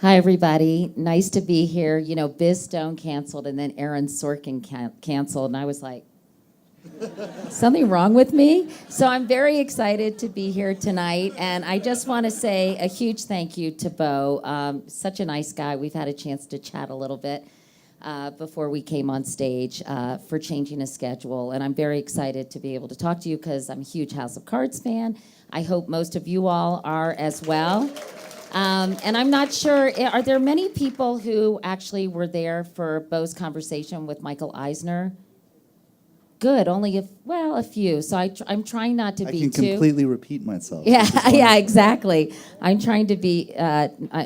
Hi, everybody. Nice to be here. You know, Biz Stone canceled, and then Aaron Sorkin canceled, and I was like, something wrong with me? So I'm very excited to be here tonight, and I just want to say a huge thank you to Beau. Such a nice guy. We've had a chance to chat a little bit before we came on stage for changing a schedule, and I'm very excited to be able to talk to you because I'm a huge House of Cards fan. I hope most of you all are as well. And I'm not sure, are there many people who actually were there for Beau's conversation with Michael Eisner? Good, only a few. So I'm trying not to be too. I can completely repeat myself. Yeah, yeah, exactly. I'm trying to be,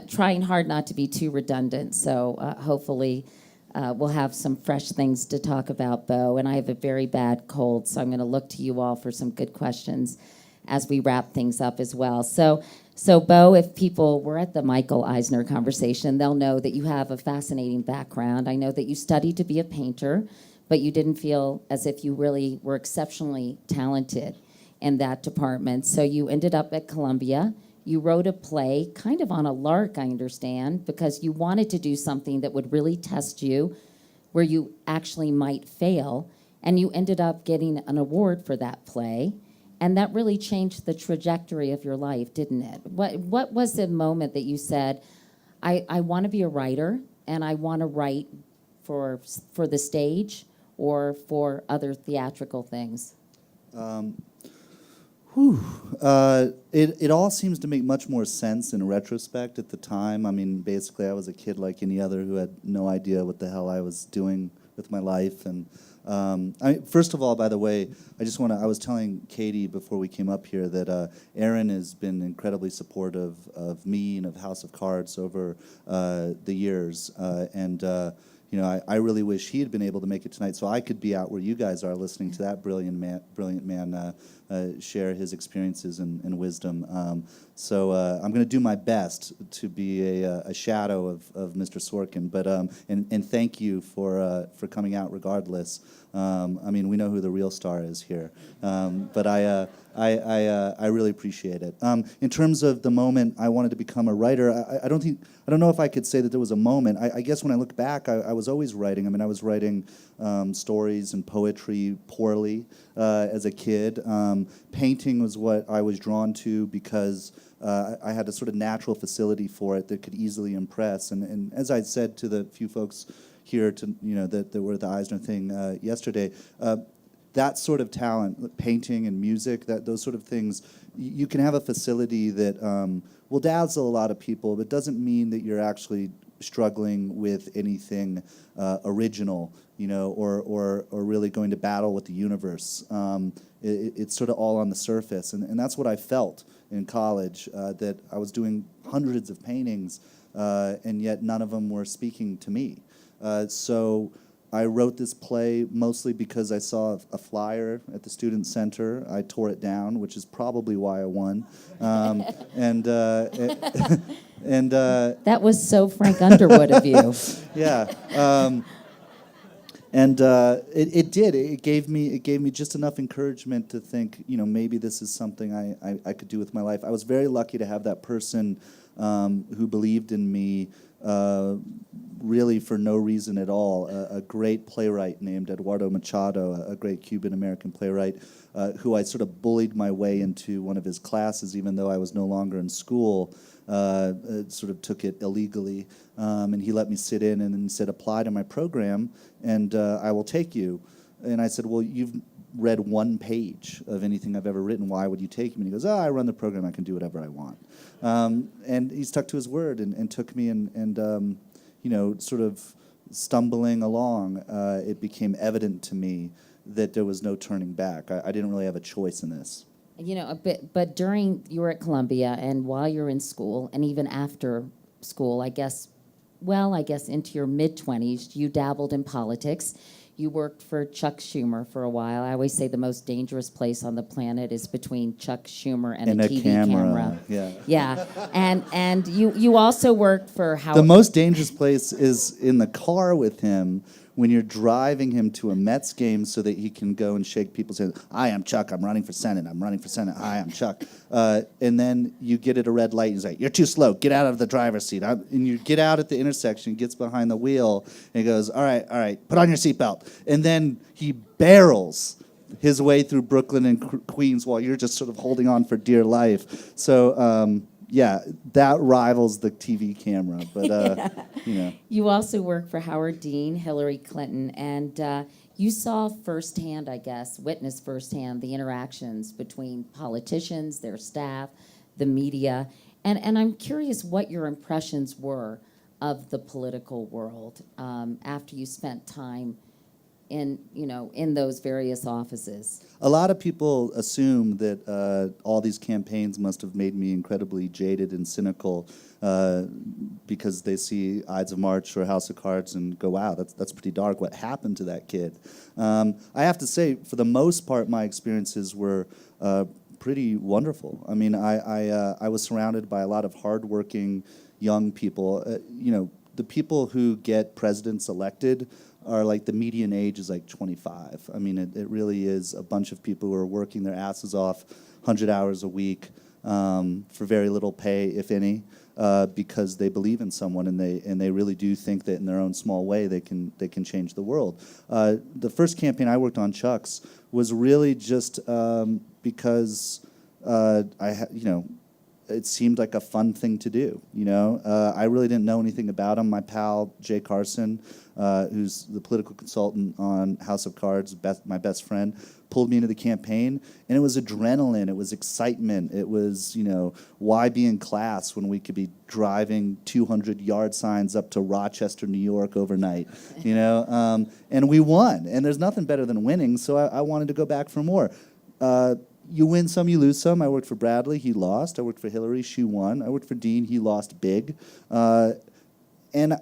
trying hard not to be too redundant. So hopefully we'll have some fresh things to talk about, Beau. And I have a very bad cold, so I'm going to look to you all for some good questions as we wrap things up as well. So Beau, if people were at the Michael Eisner conversation, they'll know that you have a fascinating background. I know that you studied to be a painter, but you didn't feel as if you really were exceptionally talented in that department. So you ended up at Columbia. You wrote a play, kind of on a lark, I understand, because you wanted to do something that would really test you, where you actually might fail, and you ended up getting an award for that play. And that really changed the trajectory of your life, didn't it? What was the moment that you said, I want to be a writer, and I want to write for the stage or for other theatrical things? It all seems to make much more sense in retrospect at the time. I mean, basically, I was a kid like any other who had no idea what the hell I was doing with my life. And first of all, by the way, I was telling Katie before we came up here that Aaron has been incredibly supportive of me and of House of Cards over the years. I really wish he had been able to make it tonight so I could be out where you guys are listening to that brilliant man share his experiences and wisdom. So I'm going to do my best to be a shadow of Mr. Sorkin, but and thank you for coming out regardless. I mean, we know who the real star is here, but I really appreciate it. In terms of the moment I wanted to become a writer, I don't know if I could say that there was a moment. I guess when I look back, I was always writing. I mean, I was writing stories and poetry poorly as a kid. Painting was what I was drawn to because I had a sort of natural facility for it that could easily impress. And as I said to the few folks here that were at the Eisner thing yesterday, that sort of talent, painting and music, those sort of things, you can have a facility that will dazzle a lot of people, but doesn't mean that you're actually struggling with anything original, or really going to battle with the universe. It's sort of all on the surface, and that's what I felt in college, that I was doing hundreds of paintings, and yet none of them were speaking to me. So I wrote this play mostly because I saw a flyer at the student center. I tore it down, which is probably why I won. That was so Frank Underwood of you. Yeah. It did. It gave me just enough encouragement to think, maybe this is something I could do with my life. I was very lucky to have that person who believed in me really for no reason at all. A great playwright named Eduardo Machado, a great Cuban-American playwright, who I sort of bullied my way into one of his classes, even though I was no longer in school. Sort of took it illegally, and he let me sit in and then said, apply to my program, and I will take you. And I said, well, you've read one page of anything I've ever written. Why would you take me? And he goes, I run the program. I can do whatever I want. And he stuck to his word and took me, and sort of stumbling along, it became evident to me that there was no turning back. I didn't really have a choice in this. But during you were at Columbia, and while you're in school, and even after school, I guess into your mid-20s, you dabbled in politics. You worked for Chuck Schumer for a while. I always say the most dangerous place on the planet is between Chuck Schumer and a TV camera. Yeah. Yeah, and you also worked for Howard. The most dangerous place is in the car with him when you're driving him to a Mets game so that he can go and shake people's hands. Hi, I'm Chuck. I'm running for Senate. I'm running for Senate. Hi, I'm Chuck. And then you get at a red light and he's like, you're too slow. Get out of the driver's seat. And you get out at the intersection, gets behind the wheel, and he goes, all right, put on your seatbelt. And then he barrels his way through Brooklyn and Queens while you're just sort of holding on for dear life. So, yeah, that rivals the TV camera. But, you know. You also work for Howard Dean, Hillary Clinton, and you saw firsthand, I guess, witnessed firsthand the interactions between politicians, their staff, the media. And I'm curious what your impressions were of the political world after you spent time in those various offices. A lot of people assume that all these campaigns must have made me incredibly jaded and cynical because they see Ides of March or House of Cards and go, wow, that's pretty dark. What happened to that kid? I have to say, for the most part, my experiences were pretty wonderful. I mean, I was surrounded by a lot of hardworking young people. The people who get presidents elected are like the median age is like 25. I mean, it really is a bunch of people who are working their asses off 100 hours a week for very little pay, if any, because they believe in someone and they really do think that in their own small way they can change the world. The first campaign I worked on, Chuck's, was really just because it seemed like a fun thing to do. I really didn't know anything about him. My pal Jay Carson, who's the political consultant on House of Cards, my best friend, pulled me into the campaign, and it was adrenaline, it was excitement, it was, why be in class when we could be driving 200-yard signs up to Rochester, New York overnight, and we won, and there's nothing better than winning, so I wanted to go back for more. You win some, you lose some. I worked for Bradley, he lost. I worked for Hillary, she won. I worked for Dean, he lost big. And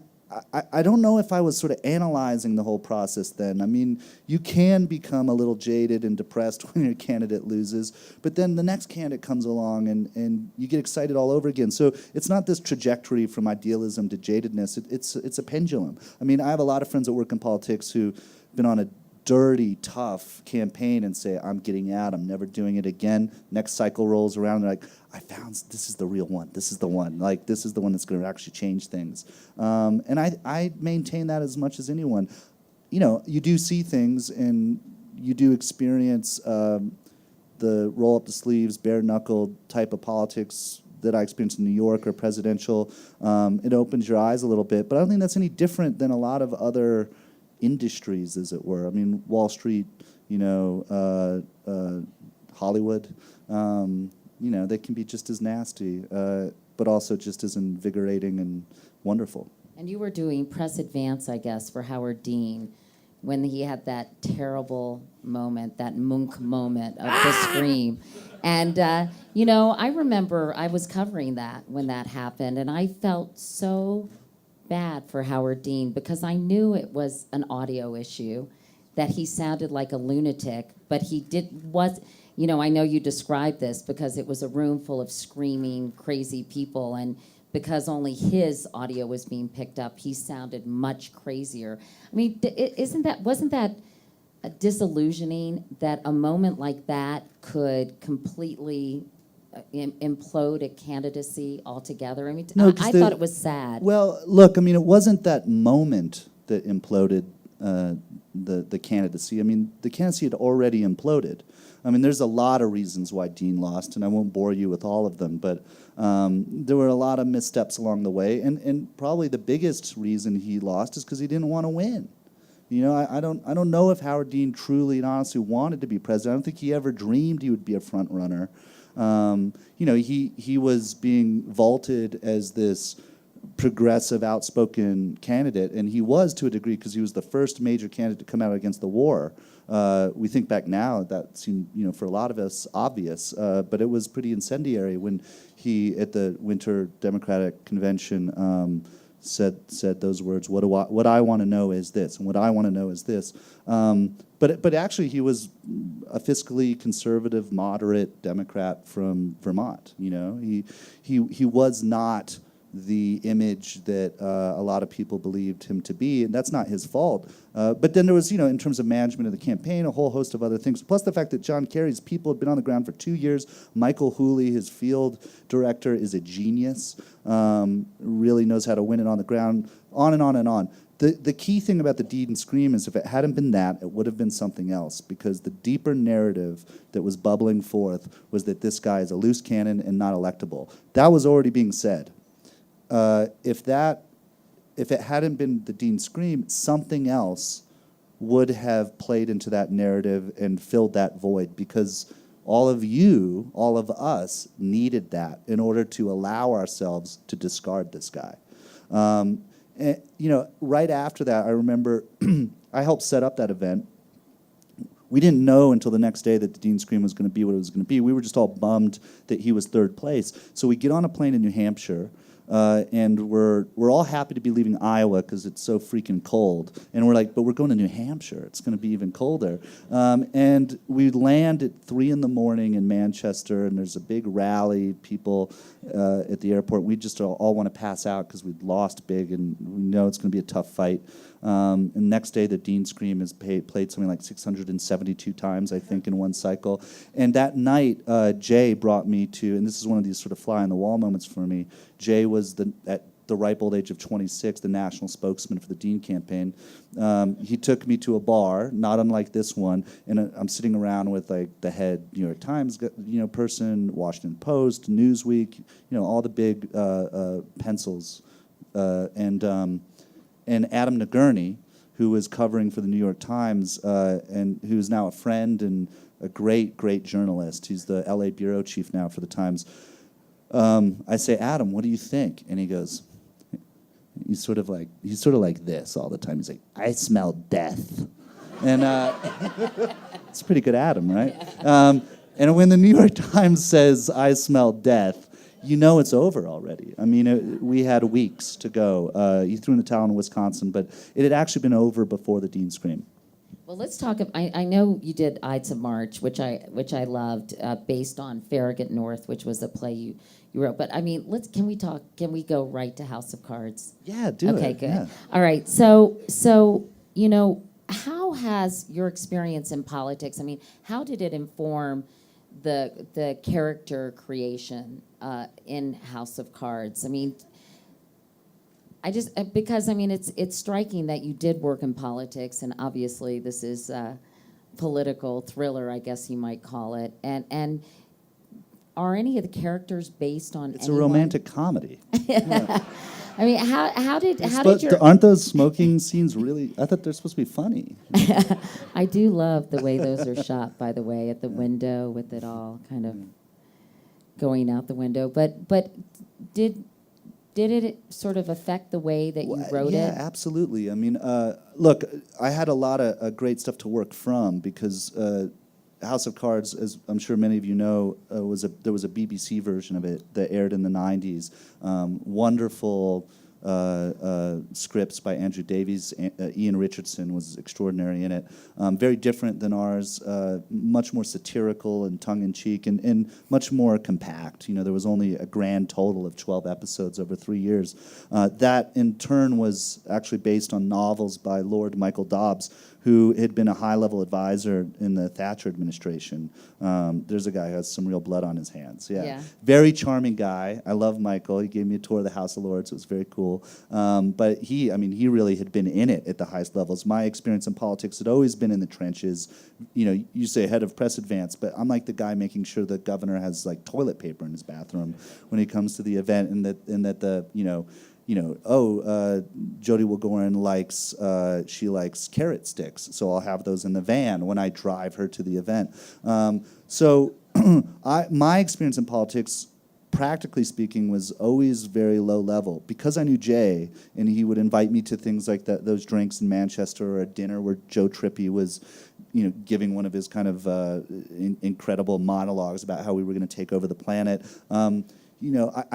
I don't know if I was sort of analyzing the whole process then. I mean, you can become a little jaded and depressed when your candidate loses, but then the next candidate comes along and you get excited all over again. So it's not this trajectory from idealism to jadedness. It's a pendulum. I mean, I have a lot of friends that work in politics who've been on a dirty, tough campaign and say, I'm getting out, I'm never doing it again. Next cycle rolls around, and they're like, I found this is the real one. This is the one. Like, this is the one that's going to actually change things. And I maintain that as much as anyone. You do see things, and you do experience the roll up the sleeves, bare knuckled type of politics that I experienced in New York or presidential. It opens your eyes a little bit, but I don't think that's any different than a lot of other industries, as it were. I mean, Wall Street, Hollywood, they can be just as nasty, but also just as invigorating and wonderful. And you were doing press advance, I guess, for Howard Dean when he had that terrible moment, that Munch moment of the scream. And, I remember I was covering that when that happened, and I felt so bad for Howard Dean because I knew it was an audio issue, that he sounded like a lunatic, but I know you described this because it was a room full of screaming, crazy people, and because only his audio was being picked up, he sounded much crazier. I mean, wasn't that disillusioning that a moment like that could completely implode a candidacy altogether? I mean, No, I thought it was sad. Well, look, I mean, it wasn't that moment that imploded the candidacy. I mean, the candidacy had already imploded. I mean, there's a lot of reasons why Dean lost, and I won't bore you with all of them, but there were a lot of missteps along the way, and probably the biggest reason he lost is because he didn't want to win. I don't know if Howard Dean truly and honestly wanted to be president. I don't think he ever dreamed he would be a front runner. He was being vaulted as this progressive, outspoken candidate, and he was to a degree because he was the first major candidate to come out against the war. We think back now, that seemed, for a lot of us, obvious, but it was pretty incendiary when he, at the Winter Democratic Convention, said those words, what I want to know is this, and what I want to know is this. But actually, he was a fiscally conservative, moderate Democrat from Vermont. He was not the image that a lot of people believed him to be, and that's not his fault. But then there was, in terms of management of the campaign, a whole host of other things, plus the fact that John Kerry's people had been on the ground for 2 years. Michael Hooley, his field director, is a genius, really knows how to win it on the ground, on and on and on. The key thing about the Deed and Scream is if it hadn't been that, it would have been something else, because the deeper narrative that was bubbling forth was that this guy is a loose cannon and not electable. That was already being said. If it hadn't been the Deed and Scream, something else would have played into that narrative and filled that void, because all of us needed that in order to allow ourselves to discard this guy. And, right after that, I remember I helped set up that event. We didn't know until the next day that the Dean Scream was going to be what it was going to be. We were just all bummed that he was third place. So we get on a plane in New Hampshire, and we're all happy to be leaving Iowa because it's so freaking cold. And we're like, but we're going to New Hampshire. It's going to be even colder. And we land at 3 in the morning in Manchester, and there's a big rally, people at the airport. We just all want to pass out because we'd lost big, and we know it's going to be a tough fight. And next day, the Dean Scream is played something like 672 times, I think, in one cycle. And that night, Jay brought me to, and this is one of these sort of fly-on-the-wall moments for me. Jay was, at the ripe old age of 26, the national spokesman for the Dean campaign. He took me to a bar, not unlike this one, and I'm sitting around with like the head New York Times, person, Washington Post, Newsweek, all the big pencils, and Adam Nagurney, who was covering for the New York Times, and who's now a friend and a great, great journalist. He's the LA bureau chief now for the Times. I say, Adam, what do you think? And he goes, he's sort of like this all the time. He's like, I smell death. And it's pretty good Adam, right? And when the New York Times says, I smell death, it's over already. I mean, we had weeks to go. He threw in the towel in Wisconsin, but it had actually been over before the Dean Scream. Well, let's talk. I know you did Ides of March, which I loved, based on Farragut North, which was a play you wrote. But I mean, can we go right to House of Cards? Yeah, do it. Okay, good. Yeah. All right. So how has your experience in politics? I mean, how did it inform the character creation in House of Cards? I mean, because it's striking that you did work in politics, and obviously this is a political thriller, I guess you might call it. And are any of the characters based on? It's anyone? a romantic comedy. Yeah. I mean, how did your? Aren't those smoking scenes really? I thought they're supposed to be funny. I do love the way those are shot, by the way, at the window with it all kind of going out the window. But did it sort of affect the way that you wrote it? Yeah, absolutely. I mean, look, I had a lot of great stuff to work from because House of Cards, as I'm sure many of you know, there was a BBC version of it that aired in the 90s. Wonderful scripts by Andrew Davies. Ian Richardson was extraordinary in it. Very different than ours, much more satirical and tongue-in-cheek, and much more compact. There was only a grand total of 12 episodes over 3 years. That, in turn, was actually based on novels by Lord Michael Dobbs, who had been a high-level advisor in the Thatcher administration. There's a guy who has some real blood on his hands. Yeah. Very charming guy. I love Michael. He gave me a tour of the House of Lords. It was very cool. But he really had been in it at the highest levels. My experience in politics had always been in the trenches. You say head of press advance, but I'm like the guy making sure the governor has like toilet paper in his bathroom when he comes to the event, and that the Jody Wagoran she likes carrot sticks, so I'll have those in the van when I drive her to the event. So my experience in politics, practically speaking, was always very low level. Because I knew Jay, and he would invite me to things like those drinks in Manchester, or a dinner where Joe Trippi was giving one of his kind of incredible monologues about how we were going to take over the planet. I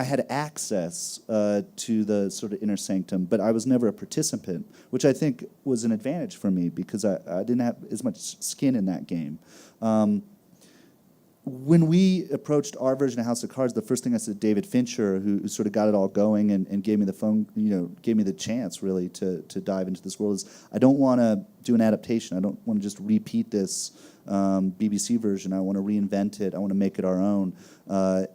had access to the sort of inner sanctum, but I was never a participant, which I think was an advantage for me because I didn't have as much skin in that game. when we approached our version of House of Cards, the first thing I said to David Fincher, who sort of got it all going and gave me the phone, gave me the chance really to dive into this world, is I don't want to do an adaptation. I don't want to just repeat this BBC version. I want to reinvent it. I want to make it our own.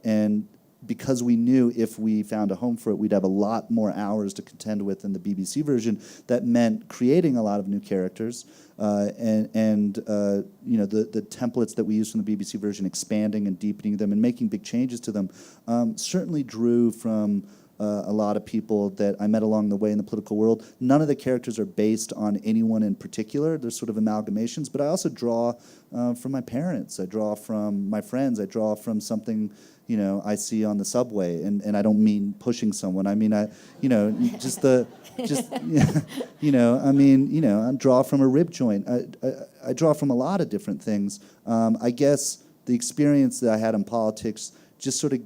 And because we knew if we found a home for it, we'd have a lot more hours to contend with in the BBC version. That meant creating a lot of new characters, the templates that we used from the BBC version, expanding and deepening them and making big changes to them, certainly drew from a lot of people that I met along the way in the political world. None of the characters are based on anyone in particular. They're sort of amalgamations, but I also draw from my parents. I draw from my friends. I draw from something I see on the subway, and I don't mean pushing someone. I mean, I draw from a rib joint. I draw from a lot of different things. I guess the experience that I had in politics just sort of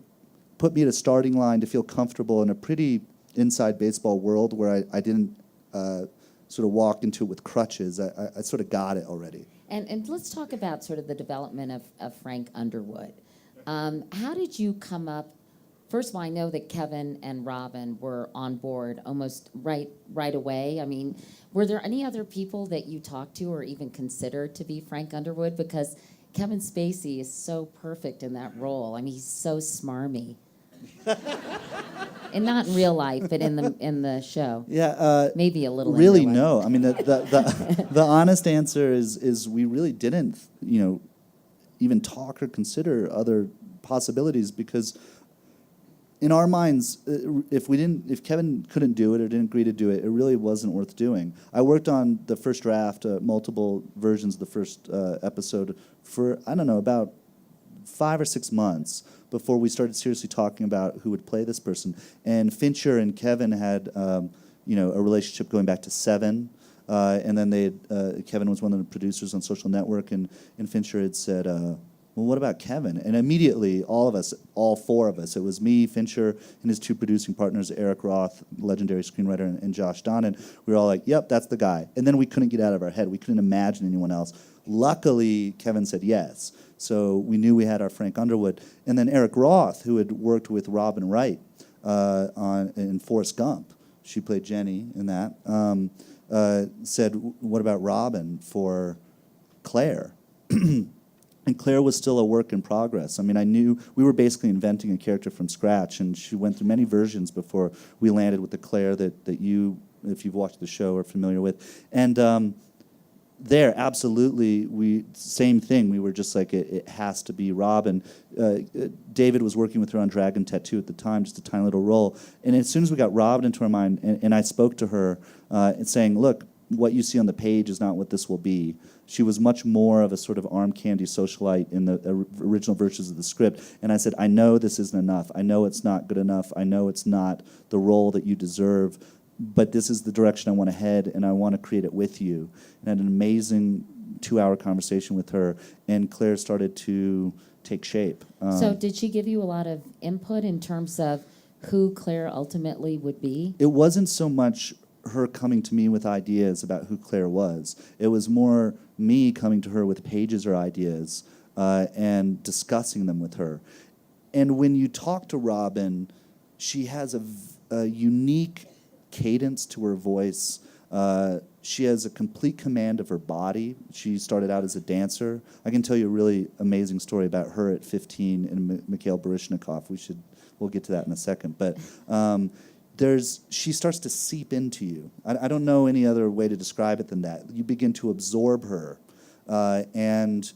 put me at a starting line to feel comfortable in a pretty inside baseball world where I didn't sort of walk into it with crutches. I sort of got it already. And let's talk about sort of the development of Frank Underwood. How did you come up? First of all, I know that Kevin and Robin were on board almost right away. I mean, were there any other people that you talked to or even considered to be Frank Underwood? Because Kevin Spacey is so perfect in that role. I mean, he's so smarmy. And not in real life, but in the show. Yeah, maybe a little. Really, in real life. no. I mean, the honest answer is we really didn't, even talk or consider other possibilities, because in our minds, if Kevin couldn't do it or didn't agree to do it, it really wasn't worth doing. I worked on the first draft, multiple versions of the first episode for, I don't know, about 5 or 6 months before we started seriously talking about who would play this person. And Fincher and Kevin had, a relationship going back to Seven. And then Kevin was one of the producers on Social Network, and Fincher had said, well, what about Kevin? And immediately, all four of us, it was me, Fincher, and his two producing partners, Eric Roth, legendary screenwriter, and Josh Donnan. We were all like, yep, that's the guy. And then we couldn't get out of our head. We couldn't imagine anyone else. Luckily, Kevin said yes. So we knew we had our Frank Underwood. And then Eric Roth, who had worked with Robin Wright in Forrest Gump, she played Jenny in that, said, what about Robin for Claire? And Claire was still a work in progress. I mean, I knew we were basically inventing a character from scratch, and she went through many versions before we landed with the Claire that you, if you've watched the show, are familiar with. And there, absolutely, same thing. We were just like, it has to be Robin. David was working with her on Dragon Tattoo at the time, just a tiny little role. And as soon as we got Robin into our mind, and I spoke to her and saying, look, what you see on the page is not what this will be. She was much more of a sort of arm candy socialite in the original versions of the script. And I said, I know this isn't enough. I know it's not good enough. I know it's not the role that you deserve. But this is the direction I want to head, and I want to create it with you. And I had an amazing 2-hour conversation with her, and Claire started to take shape. So did she give you a lot of input in terms of who Claire ultimately would be? It wasn't so much her coming to me with ideas about who Claire was. It was more me coming to her with pages or ideas and discussing them with her. And when you talk to Robin, she has a unique cadence to her voice. She has a complete command of her body. She started out as a dancer. I can tell you a really amazing story about her at 15 and Mikhail Baryshnikov. We'll get to that in a second. But she starts to seep into you. I don't know any other way to describe it than that. You begin to absorb her. And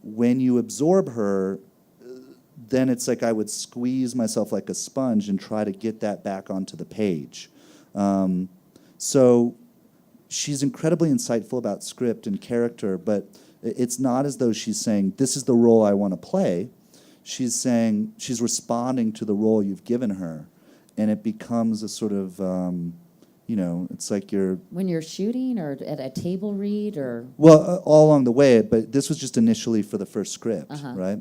when you absorb her, then it's like I would squeeze myself like a sponge and try to get that back onto the page. So she's incredibly insightful about script and character, but it's not as though she's saying, this is the role I want to play. She's responding to the role you've given her. And it becomes a sort of, it's like you're... When you're shooting or at a table read or... Well, all along the way, but this was just initially for the first script, right?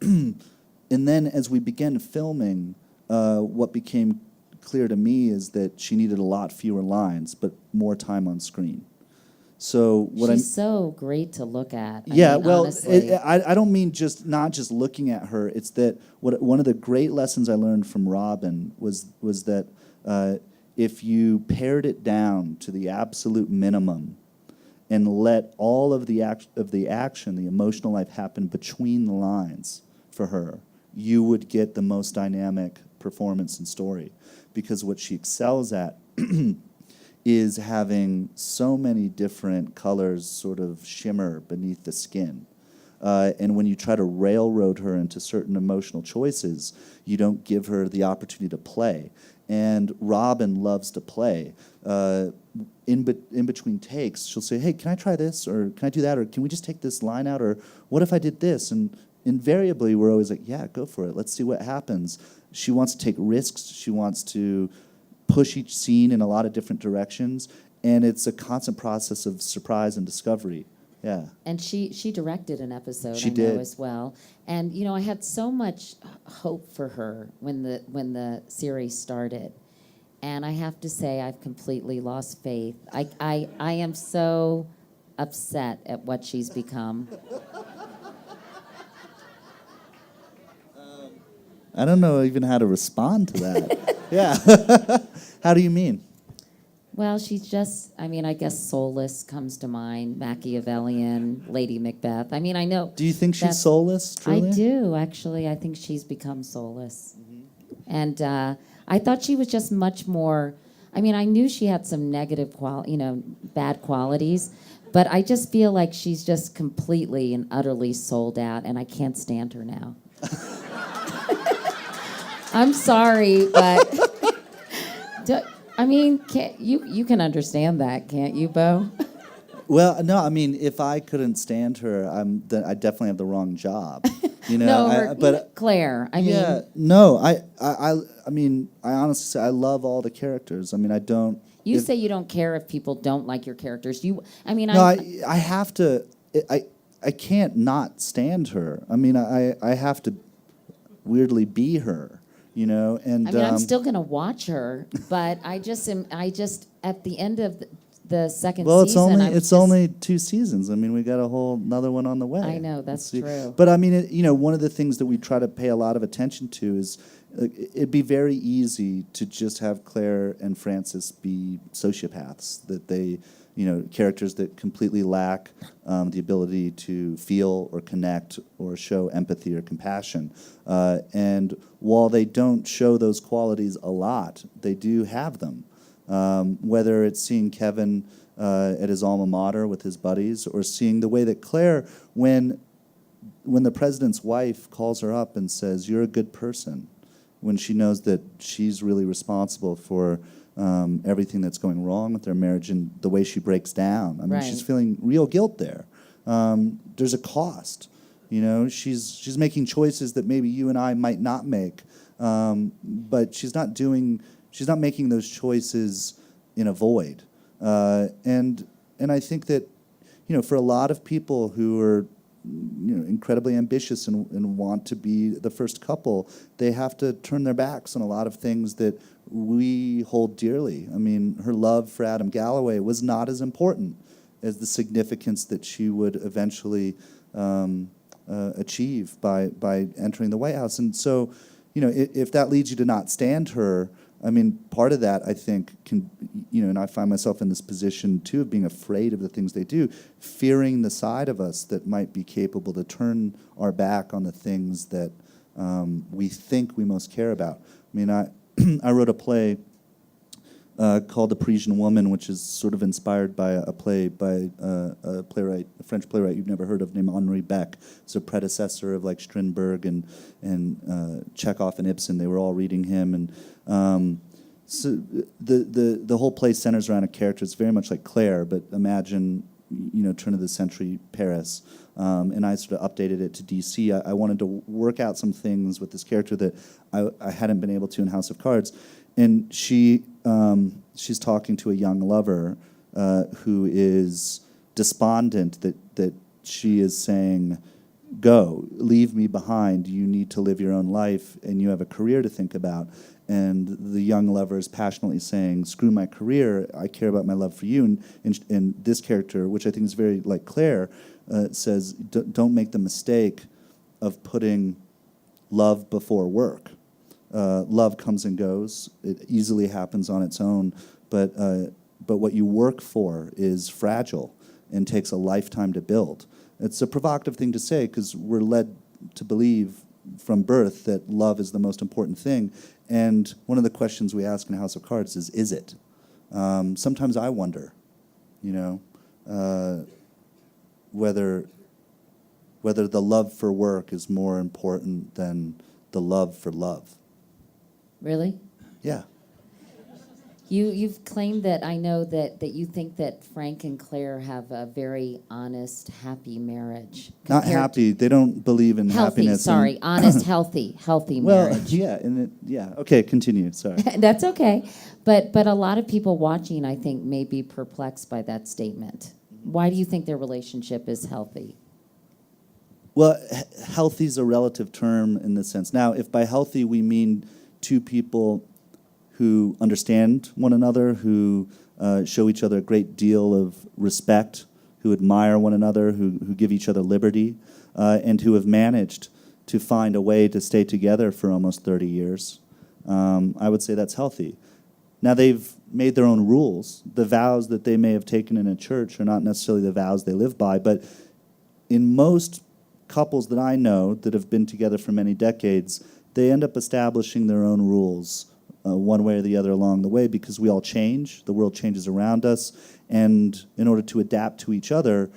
And then as we began filming, what became clear to me is that she needed a lot fewer lines, but more time on screen. So what She's so great to look at. I yeah, mean, well, honestly. I don't mean not just looking at her. It's that one of the great lessons I learned from Robin was that if you pared it down to the absolute minimum and let all of the action, the emotional life happen between the lines for her, you would get the most dynamic performance and story. Because what she excels at is having so many different colors sort of shimmer beneath the skin. And when you try to railroad her into certain emotional choices, you don't give her the opportunity to play. And Robin loves to play. In between takes, she'll say, hey, can I try this? Or can I do that? Or can we just take this line out? Or what if I did this? And invariably, we're always like, yeah, go for it. Let's see what happens. She wants to take risks. She wants to push each scene in a lot of different directions. And it's a constant process of surprise and discovery. Yeah. And she directed an episode, She I did. know as well. And you know, I had so much hope for her when the series started. And I have to say, I've completely lost faith. I am so upset at what she's become. I don't know even how to respond to that. Yeah. How do you mean? Well, she's just, I mean, I guess soulless comes to mind, Machiavellian, Lady Macbeth. I mean, I know. Do you think she's that's- soulless, truly? I do, actually. I think she's become soulless. And I thought she was just much more, I mean, I knew she had some negative, bad qualities, but I just feel like she's just completely and utterly sold out, and I can't stand her now. I'm sorry, but I mean, you can understand that, can't you, Beau? Well, no, I mean, if I couldn't stand her, I definitely have the wrong job. You know, No, but Claire. I yeah, mean, no, I mean, I honestly say I love all the characters. I mean, I don't. you say you don't care if people don't like your characters. I mean, No, I have to. I can't not stand her. I mean, I have to weirdly be her. You know, and I mean, I'm still gonna watch her, but I just at the end of the second well, season. it's only 2 seasons. I mean, we got a whole another one on the way. I know, that's true. But I mean, you know, one of the things that we try to pay a lot of attention to is it'd be very easy to just have Claire and Francis be sociopaths. That they, you know, characters that completely lack the ability to feel or connect or show empathy or compassion. And while they don't show those qualities a lot, they do have them. Whether it's seeing Kevin at his alma mater with his buddies, or seeing the way that Claire, when the president's wife calls her up and says, "You're a good person," when she knows that she's really responsible for everything that's going wrong with their marriage, and the way she breaks down. I mean, she's Right. feeling real guilt there. There's a cost. You know, she's making choices that maybe you and I might not make, but she's not making those choices in a void. And I think that, you know, for a lot of people who are, you know, incredibly ambitious and want to be the first couple, they have to turn their backs on a lot of things that we hold dearly. I mean, her love for Adam Galloway was not as important as the significance that she would eventually achieve by entering the White House. And so, you know, if that leads you to not stand her, I mean, part of that, I think, can, you know, and I find myself in this position, too, of being afraid of the things they do, fearing the side of us that might be capable to turn our back on the things that we think we most care about. I mean, I wrote a play called The Parisian Woman, which is sort of inspired by a play by a French playwright you've never heard of named Henri Beck. It's a predecessor of like Strindberg and Chekhov and Ibsen. They were all reading him, and so the whole play centers around a character. It's very much like Claire, but imagine, you know, turn of the century Paris. And I sort of updated it to DC. I wanted to work out some things with this character that I hadn't been able to in House of Cards. And she's talking to a young lover who is despondent that she is saying, go, leave me behind. You need to live your own life, and you have a career to think about. And the young lover is passionately saying, screw my career, I care about my love for you. And this character, which I think is very like Claire, says, don't make the mistake of putting love before work. Love comes and goes. It easily happens on its own. But what you work for is fragile and takes a lifetime to build. It's a provocative thing to say because we're led to believe from birth that love is the most important thing. And one of the questions we ask in House of Cards is it? Sometimes I wonder, whether the love for work is more important than the love for love. Really? Yeah. You've claimed that I know that you think that Frank and Claire have a very honest, happy marriage. Not happy. They don't believe in Healthy, happiness. sorry. Honest, healthy Well, marriage. yeah. Okay, continue. Sorry. That's okay. But a lot of people watching, I think, may be perplexed by that statement. Why do you think their relationship is healthy? Well, healthy is a relative term in this sense. Now, if by healthy we mean two people who understand one another, who show each other a great deal of respect, who admire one another, who give each other liberty, and who have managed to find a way to stay together for almost 30 years, I would say that's healthy. Now, they've made their own rules. The vows that they may have taken in a church are not necessarily the vows they live by, but in most couples that I know that have been together for many decades, they end up establishing their own rules one way or the other along the way because we all change, the world changes around us, and in order to adapt to each other,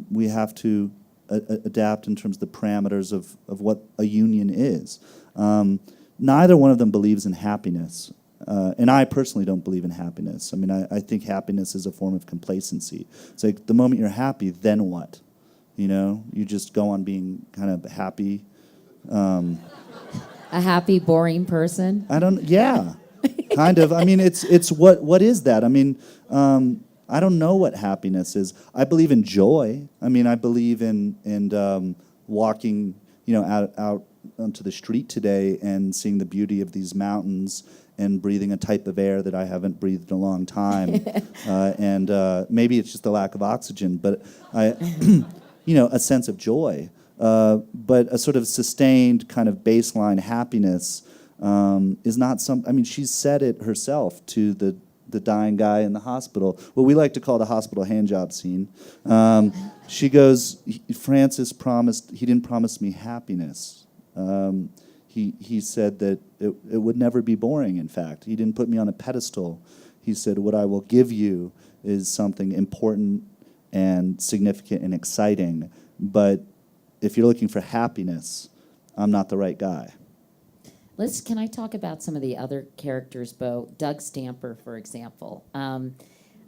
we have to adapt in terms of the parameters of what a union is. Neither one of them believes in happiness, and I personally don't believe in happiness. I mean, I think happiness is a form of complacency. It's like the moment you're happy, then what? You just go on being kind of happy. A happy, boring person? Yeah, kind of. I mean, it's what is that? I mean, I don't know what happiness is. I believe in joy. I mean, I believe in walking, out onto the street today and seeing the beauty of these mountains and breathing a type of air that I haven't breathed in a long time. And maybe it's just the lack of oxygen, but a sense of joy. But a sort of sustained kind of baseline happiness is not she's said it herself to the dying guy in the hospital, what we like to call the hospital handjob scene. She goes, Francis he didn't promise me happiness. He said that it would never be boring, in fact. He didn't put me on a pedestal. He said, what I will give you is something important and significant and exciting, but if you're looking for happiness, I'm not the right guy. Can I talk about some of the other characters, Beau? Doug Stamper, for example.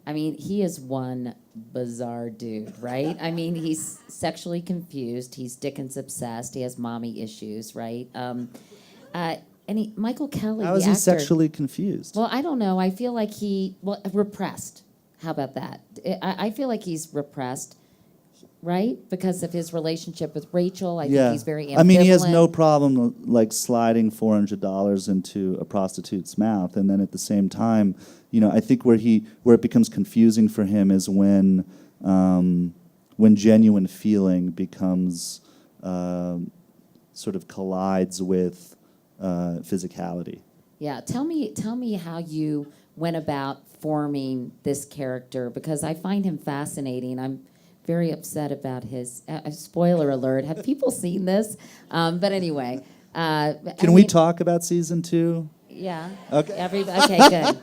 He is one bizarre dude, right? I mean, he's sexually confused. He's Dickens obsessed. He has mommy issues, right? Michael Kelly, How is he sexually confused? Well, I don't know. I feel like repressed. How about that? I feel like he's repressed. Right? Because of his relationship with Rachel, I think he's very ambivalent. I mean, he has no problem like sliding $400 into a prostitute's mouth, and then at the same time, I think where it becomes confusing for him is when genuine feeling becomes sort of collides with physicality. Yeah, tell me how you went about forming this character, because I find him fascinating. I'm very upset about his spoiler alert. Have people seen this? But anyway. Can we talk about season 2? Yeah. Okay. Okay, good.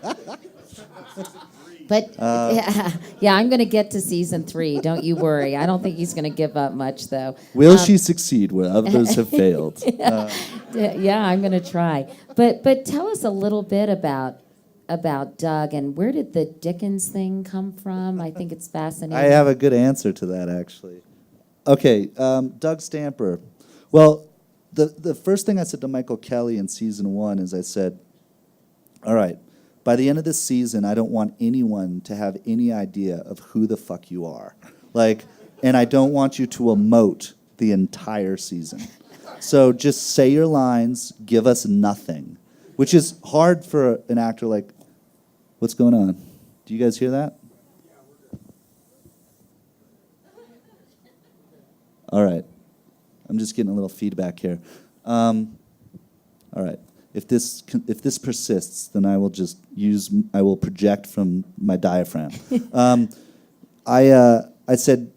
But I'm going to get to season 3. Don't you worry. I don't think he's going to give up much, though. Will she succeed where others have failed? Yeah, I'm going to try. But tell us a little bit about Doug, and where did the Dickens thing come from? I think it's fascinating. I have a good answer to that, actually. Okay, Doug Stamper. Well, the first thing I said to Michael Kelly in season 1 is I said, all right, by the end of this season, I don't want anyone to have any idea of who the fuck you are. And I don't want you to emote the entire season. So just say your lines, give us nothing, which is hard for an actor like, what's going on? Do you guys hear that? All right. I'm just getting a little feedback here. All right. If this persists, then I will project from my diaphragm. I said,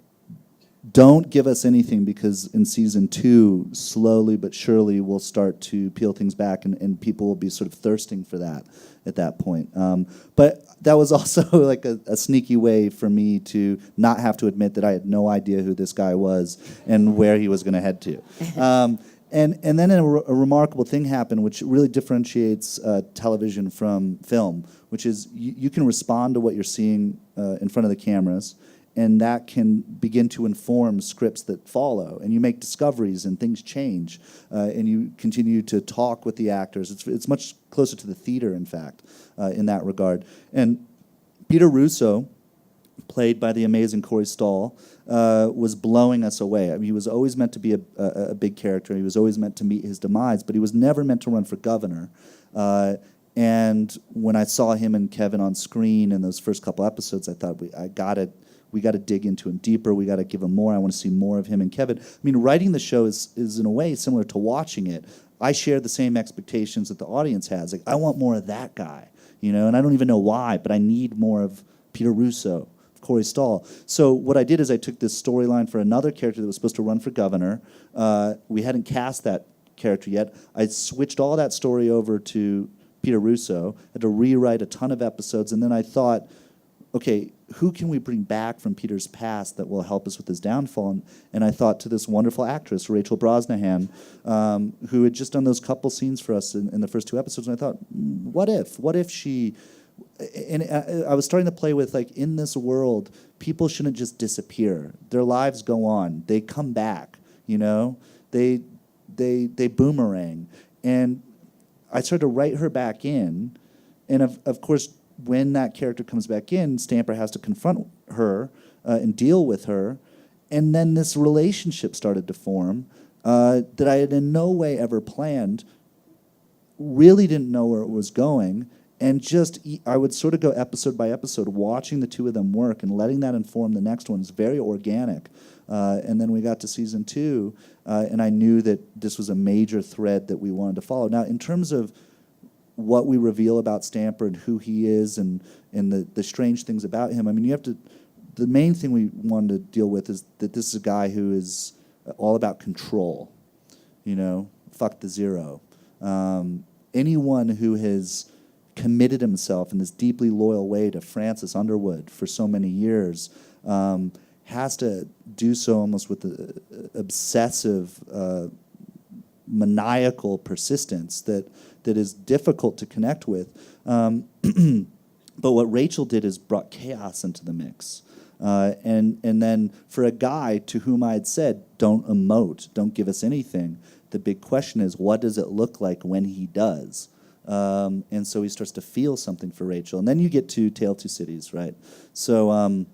don't give us anything, because in season 2, slowly but surely we'll start to peel things back, and people will be sort of thirsting for that at that point. But that was also like a sneaky way for me to not have to admit that I had no idea who this guy was and where he was going to head to. And then a remarkable thing happened, which really differentiates television from film, which is you can respond to what you're seeing in front of the cameras, and that can begin to inform scripts that follow. And you make discoveries, and things change, and you continue to talk with the actors. It's much closer to the theater, in fact, in that regard. And Peter Russo, played by the amazing Couric, was blowing us away. I mean, he was always meant to be a big character. He was always meant to meet his demise, but he was never meant to run for governor. And when I saw him and Kevin on screen in those first couple episodes, I thought, we got to dig into him deeper. We got to give him more. I want to see more of him and Kevin. I mean, writing the show is in a way similar to watching it. I share the same expectations that the audience has. Like, I want more of that guy, and I don't even know why, but I need more of Peter Russo, of Couric. So what I did is I took this storyline for another character that was supposed to run for governor. We hadn't cast that character yet. I switched all that story over to Peter Russo. I had to rewrite a ton of episodes, and then I thought, okay, who can we bring back from Peter's past that will help us with his downfall? And I thought to this wonderful actress, Rachel Brosnahan, who had just done those couple scenes for us in the first 2 episodes. And I thought, what if she... And I was starting to play with, like, in this world, people shouldn't just disappear. Their lives go on. They come back, They boomerang. And I started to write her back in. And of course, when that character comes back in, Stamper has to confront her and deal with her. And then this relationship started to form that I had in no way ever planned, really didn't know where it was going, and I would sort of go episode by episode, watching the 2 of them work and letting that inform the next one. It's very organic. And then we got to season 2, and I knew that this was a major thread that we wanted to follow. Now, in terms of what we reveal about Stamper and who he is and the strange things about him, I mean, the main thing we wanted to deal with is that this is a guy who is all about control, fuck the zero. Anyone who has committed himself in this deeply loyal way to Francis Underwood for so many years has to do so almost with obsessive, maniacal persistence that is difficult to connect with. But what Rachel did is brought chaos into the mix. And then for a guy to whom I had said, don't emote, don't give us anything, the big question is, what does it look like when he does? And so he starts to feel something for Rachel. And then you get to Tale of Two Cities, right? So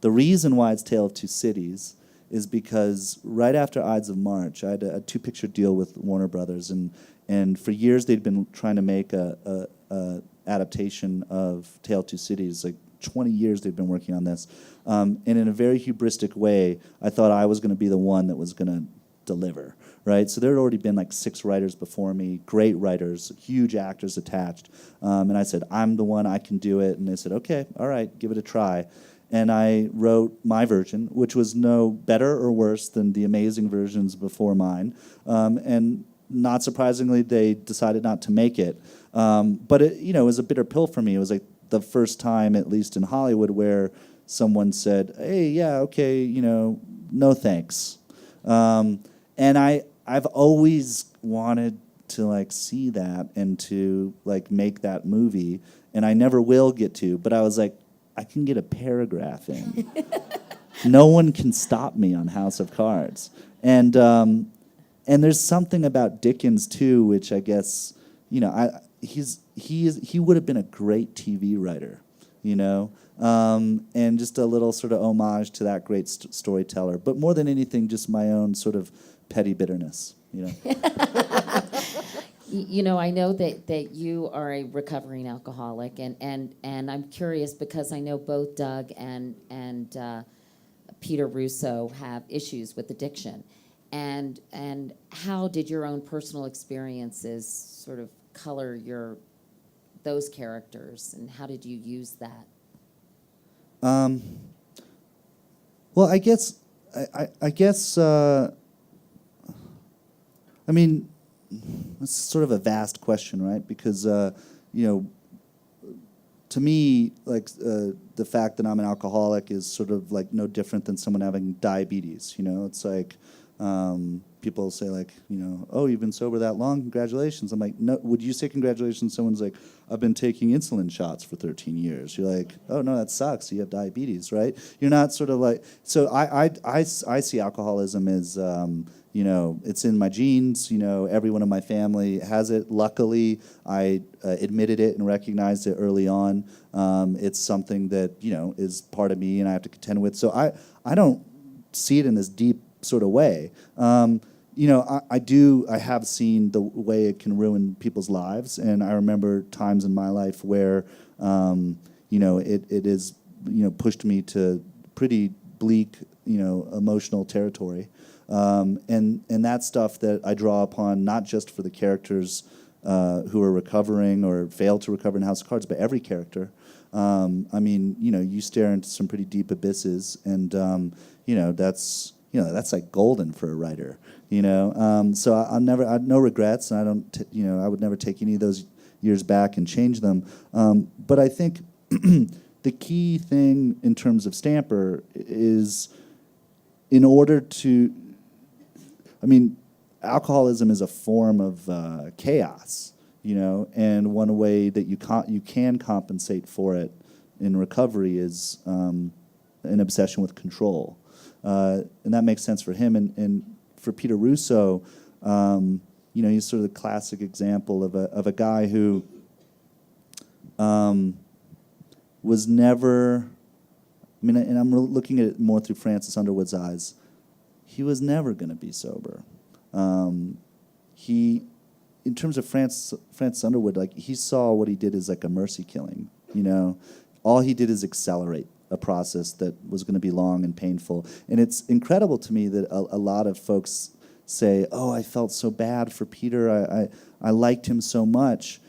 the reason why it's Tale of Two Cities is because right after Ides of March, I had a 2-picture deal with Warner Brothers, and for years they'd been trying to make a adaptation of Tale of Two Cities. Like 20 years they've been working on this. And in a very hubristic way, I thought I was going to be the one that was going to deliver, right? So there had already been like 6 writers before me, great writers, huge actors attached. And I said, I'm the one, I can do it. And they said, okay, all right, give it a try. And I wrote my version, which was no better or worse than the amazing versions before mine. And not surprisingly, they decided not to make it. But it was a bitter pill for me. It was like the first time, at least in Hollywood, where someone said, hey, yeah, okay, no thanks. And I've always wanted to like see that and to like make that movie, and I never will get to, but I was like, I can get a paragraph in. No one can stop me on House of Cards. And there's something about Dickens too, which I guess, he would have been a great TV writer. you know, and just a little sort of homage to that great storyteller. But more than anything, just my own sort of petty bitterness, you know. You know, I know that you are a recovering alcoholic, and I'm curious because I know both Doug and Peter Russo have issues with addiction, and how did your own personal experiences sort of color those characters, and how did you use that? Well, I guess, I mean, it's sort of a vast question, right? Because, you know, to me, like, the fact that I'm an alcoholic is sort of like no different than someone having diabetes, you know? It's like, people say like, you know, oh, you've been sober that long, congratulations. I'm like, no, would you say congratulations? Someone's like, I've been taking insulin shots for 13 years. You're like, oh no, that sucks, you have diabetes, right? You're not sort of like, so I see alcoholism as, you know, it's in my genes, you know, everyone in my family has it. Luckily, I admitted it and recognized it early on. It's something that, you know, is part of me and I have to contend with. So I don't see it in this deep sort of way. You know, I have seen the way it can ruin people's lives, and I remember times in my life where, you know, it is, you know, pushed me to pretty bleak, you know, emotional territory. And that's stuff that I draw upon not just for the characters who are recovering or fail to recover in House of Cards, but every character. I mean, you know, you stare into some pretty deep abysses, and you know, that's like golden for a writer. You know, so I have no regrets, and I don't, you know, I would never take any of those years back and change them. But I think the key thing in terms of Stamper is, in order to, I mean, alcoholism is a form of chaos, you know, and one way that you can compensate for it in recovery is an obsession with control. And that makes sense for him. And for Peter Russo, you know, he's sort of the classic example of a guy who was never, I mean, and I'm looking at it more through Francis Underwood's eyes, he was never going to be sober. He, in terms of Francis Underwood, like, he saw what he did as like a mercy killing, you know. All he did is accelerate a process that was going to be long and painful. And it's incredible to me that a lot of folks say, oh, I felt so bad for Peter, I liked him so much.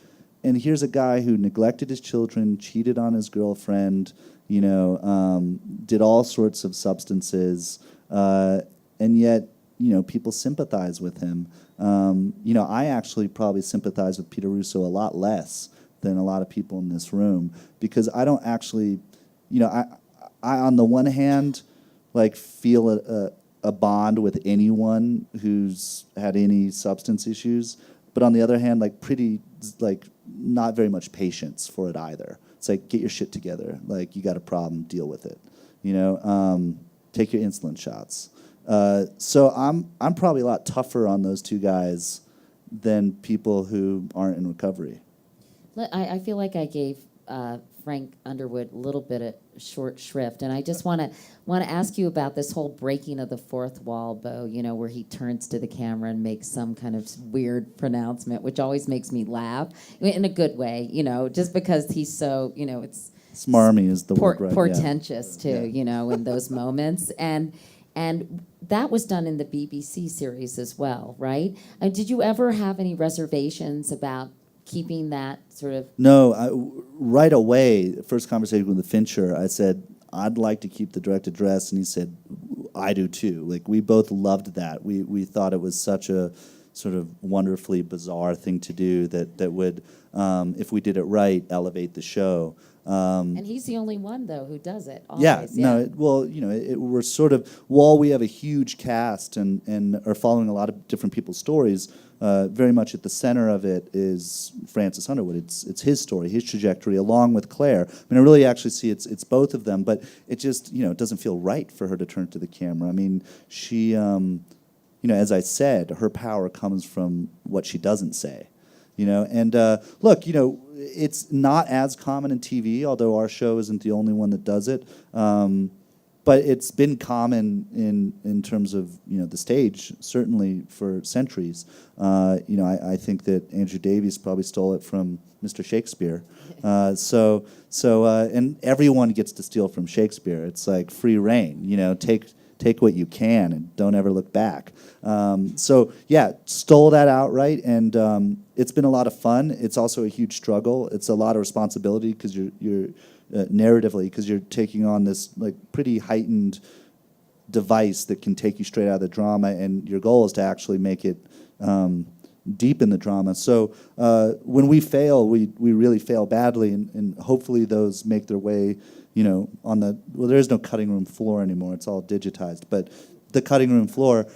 And here's a guy who neglected his children, cheated on his girlfriend, you know, did all sorts of substances, and yet, you know, people sympathize with him. You know, I actually probably sympathize with Peter Russo a lot less than a lot of people in this room, because I don't actually, you know, I on the one hand, like, feel a bond with anyone who's had any substance issues, but on the other hand, like, not very much patience for it either. It's like, get your shit together. Like, you got a problem, deal with it. You know, take your insulin shots. So I'm probably a lot tougher on those two guys than people who aren't in recovery. I feel like I gave Frank Underwood a little bit of short shrift, and I just want to ask you about this whole breaking of the fourth wall, Beau, you know, where he turns to the camera and makes some kind of weird pronouncement, which always makes me laugh in a good way, you know, just because he's so, you know, it's smarmy is the word, right? Portentous too, Yeah. you know, in those moments, and that was done in the BBC series as well, right? Did you ever have any reservations about keeping that sort of? No, right away, first conversation with the Fincher, I said, I'd like to keep the direct address, and he said, I do too. Like, we both loved that. We thought it was such a sort of wonderfully bizarre thing to do that would, if we did it right, elevate the show. And he's the only one, though, who does it. Always. Yeah, no, well, you know, we're sort of, while we have a huge cast and are following a lot of different people's stories, very much at the center of it is Francis Underwood. It's his story, his trajectory, along with Claire. I mean, I really actually see it's both of them, but it just, you know, it doesn't feel right for her to turn to the camera. I mean, she, you know, as I said, her power comes from what she doesn't say. You know, and look, you know, it's not as common in TV, although our show isn't the only one that does it. But it's been common in terms of the stage, certainly for centuries. I think that Andrew Davies probably stole it from Mr. Shakespeare. And everyone gets to steal from Shakespeare. It's like free reign. Take what you can and don't ever look back. Stole that outright, and it's been a lot of fun. It's also a huge struggle. It's a lot of responsibility because you're narratively, because you're taking on this like pretty heightened device that can take you straight out of the drama, and your goal is to actually make it deep in the drama. So when we fail, we really fail badly, and hopefully those make their way, there is no cutting room floor anymore. It's all digitized, but the cutting room floor,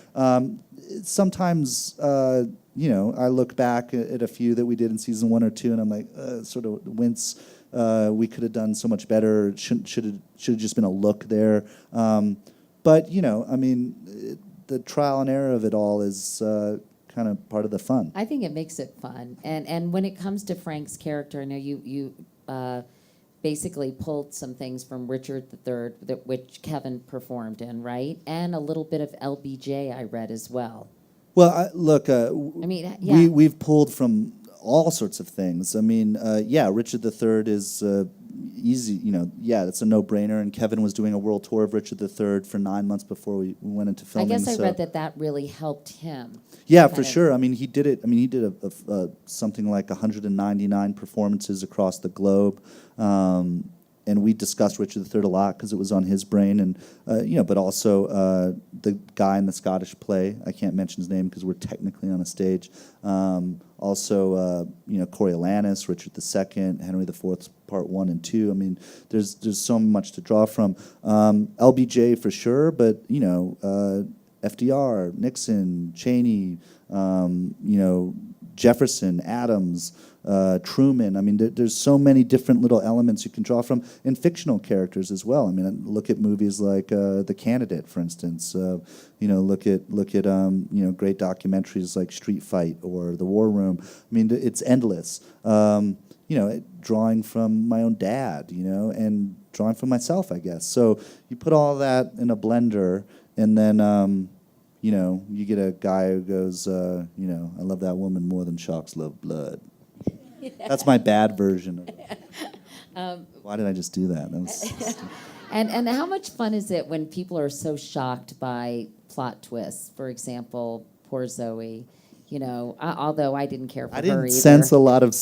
sometimes, I look back at a few that we did in season 1 or 2, and I'm like, sort of wince. We could have done so much better. Should have just been a look there. But the trial and error of it all is kind of part of the fun. I think it makes it fun. And when it comes to Frank's character, I know you basically pulled some things from Richard III, which Kevin performed in, right? And a little bit of LBJ I read as well. Well, we've pulled from all sorts of things. Richard III is easy. It's a no-brainer. And Kevin was doing a world tour of Richard III for 9 months before we went into filming. I guess I read that really helped him. Yeah, for sure. He did it. He did something like 199 performances across the globe. And we discussed Richard III a lot because it was on his brain, and but also the guy in the Scottish play. I can't mention his name because we're technically on a stage. Coriolanus, Richard II, Henry IV, Part 1 and 2. There's so much to draw from. LBJ for sure, but FDR, Nixon, Cheney, Jefferson, Adams, Truman. There's so many different little elements you can draw from, and fictional characters as well. Look at movies like The Candidate, for instance. Look at great documentaries like Street Fight or The War Room. It's endless. Drawing from my own dad, and drawing from myself, I guess. So you put all that in a blender, and then you get a guy who goes, I love that woman more than sharks love blood. That's my bad version of it. Why did I just do that? That was and how much fun is it when people are so shocked by plot twists? For example, poor Zoe. Although I didn't care for her either. I didn't sense a lot of,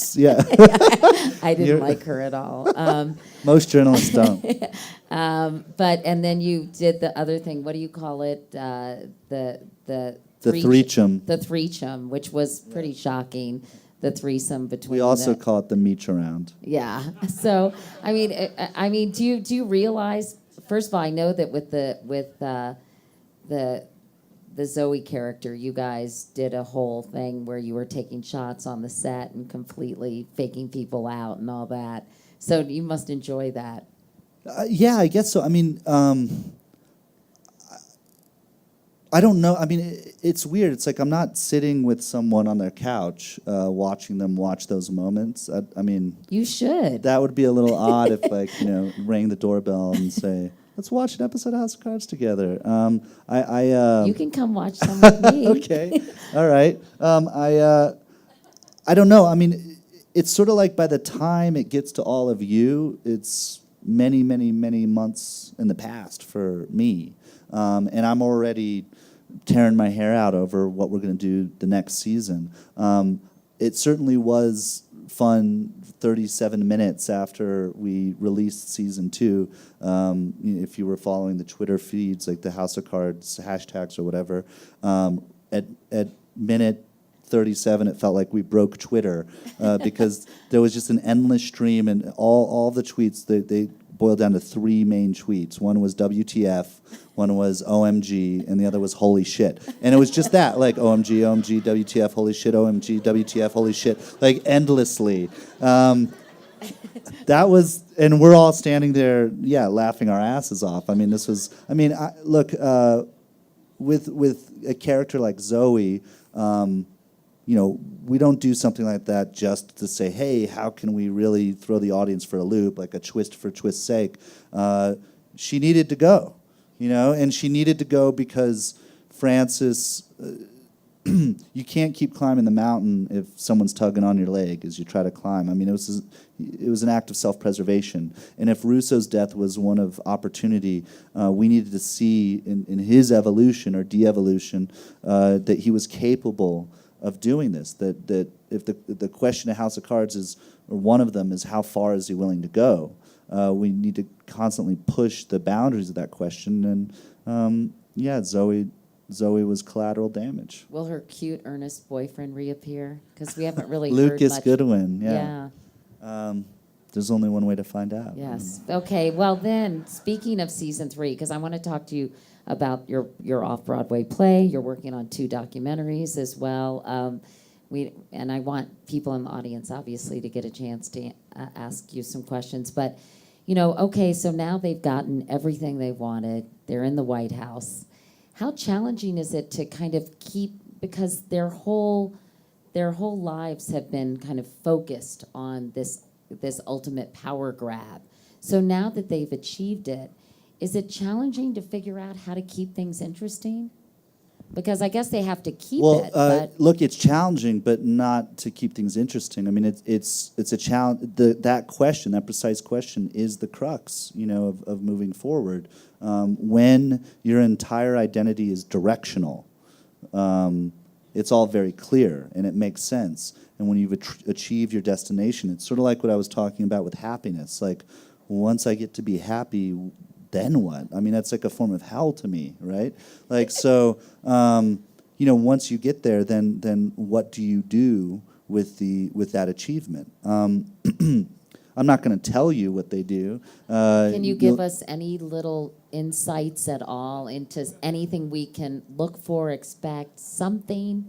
I didn't like her at all. Most journalists don't. And then you did the other thing. What do you call it? The threechum. The threechum, which was pretty shocking. The threesome between. We also call it the meech around. Yeah. So do you realize? First of all, I know that with the Zoe character, you guys did a whole thing where you were taking shots on the set and completely faking people out and all that. So you must enjoy that. Yeah, I guess so. I don't know. It's weird. It's like I'm not sitting with someone on their couch watching them watch those moments. You should. That would be a little odd if, rang the doorbell and say, let's watch an episode of House of Cards together. You can come watch some with me. Okay. All right. I don't know. It's sort of like by the time it gets to all of you, it's many, many, many months in the past for me. And I'm already tearing my hair out over what we're going to do the next season. It certainly was fun 37 minutes after we released season 2. If you were following the Twitter feeds, like the House of Cards hashtags or whatever, at minute 37, it felt like we broke Twitter because there was just an endless stream, and all the tweets, they boiled down to 3 main tweets. One was WTF, one was OMG, and the other was holy shit. And it was just that, like OMG, OMG, WTF, holy shit, OMG, WTF, holy shit, like endlessly. That was, and we're all standing there, laughing our asses off. Look, with a character like Zoe, we don't do something like that just to say, hey, how can we really throw the audience for a loop, like a twist for twist's sake. She needed to go, and she needed to go because Francis, you can't keep climbing the mountain if someone's tugging on your leg as you try to climb. I mean, it was an act of self-preservation. And if Russo's death was one of opportunity, we needed to see in his evolution or de-evolution that he was capable of doing this. That if the question of House of Cards is, or one of them is, how far is he willing to go? We need to constantly push the boundaries of that question. And Zoe was collateral damage. Will her cute, earnest boyfriend reappear? Because we haven't really Lucas heard much. Goodwin, yeah. There's only one way to find out. Yes. Okay. Well, then, speaking of season 3, because I want to talk to you about your off-Broadway play. You're working on 2 documentaries as well. And I want people in the audience, obviously, to get a chance to ask you some questions. But, okay, so now they've gotten everything they wanted. They're in the White House. How challenging is it to kind of keep, because their whole lives have been kind of focused on this ultimate power grab. So now that they've achieved it, is it challenging to figure out how to keep things interesting? Because I guess they have to keep it. But look, it's challenging, but not to keep things interesting. I mean, it's a challenge. That question, that precise question, is the crux, of moving forward. When your entire identity is directional, it's all very clear and it makes sense. And when you've achieved your destination, it's sort of like what I was talking about with happiness. Like, once I get to be happy, then what? I mean, that's like a form of hell to me, right? Like, so, once you get there, then what do you do with that achievement? I'm not going to tell you what they do. Can you give us any little insights at all into anything we can look for, expect, something?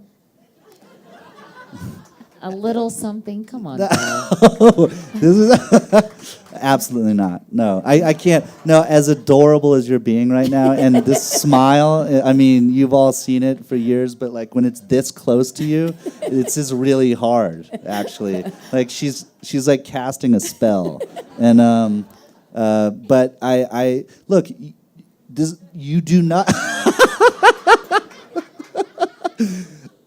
A little something? Come on, Beau. This is absolutely not. No, I can't. No, as adorable as you're being right now, and this smile, I mean, you've all seen it for years, but like when it's this close to you, it's just really hard, actually. Like she's like casting a spell. And but I look, you do not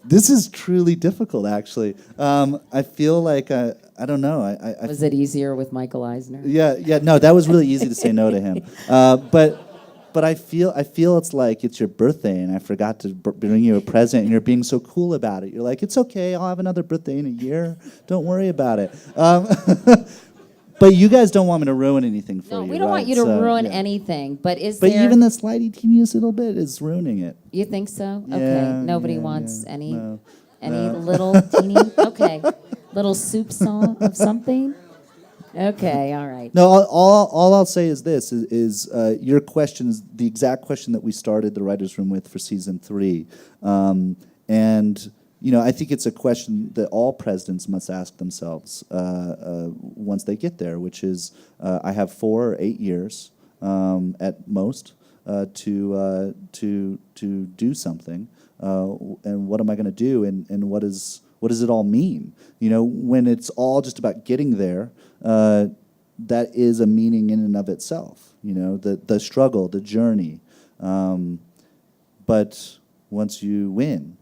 This is truly difficult, actually. I feel like I don't know. I Was it easier with Michael Eisner? Yeah. No, that was really easy to say no to him. But I feel it's like it's your birthday and I forgot to bring you a present and you're being so cool about it. You're like, it's okay. I'll have another birthday in a year. Don't worry about it. But you guys don't want me to ruin anything for you. No, we don't want you to ruin anything. But But even the slightly teeniest little bit is ruining it. You think so? Yeah, Okay. Nobody yeah, wants yeah. any No. little teeny. Okay. Little soup song of something. Okay. All right. No, all I'll say is this: is your question is the exact question that we started the writers' room with for season 3, and I think it's a question that all presidents must ask themselves once they get there, which is, I have 4 or 8 years at most to do something, and what am I going to do, and what does it all mean? When it's all just about getting there, that is a meaning in and of itself. The struggle, the journey, but once you win.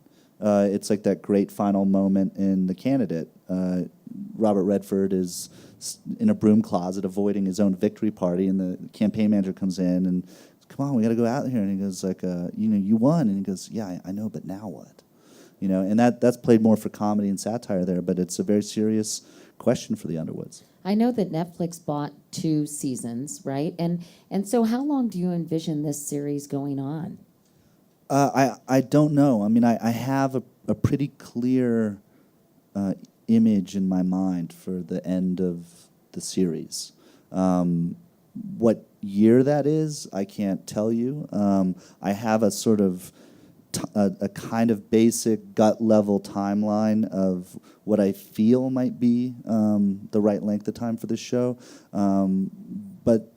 It's like that great final moment in The Candidate. Robert Redford is in a broom closet avoiding his own victory party, and the campaign manager comes in and, come on, we got to go out here. And he goes like, you won. And he goes, yeah, I know, but now what? And that's played more for comedy and satire there, but it's a very serious question for the Underwoods. I know that Netflix bought 2 seasons, right? And so how long do you envision this series going on? I don't know. I mean, I have a pretty clear image in my mind for the end of the series. What year that is, I can't tell you. I have a sort of a kind of basic gut level timeline of what I feel might be the right length of time for this show. But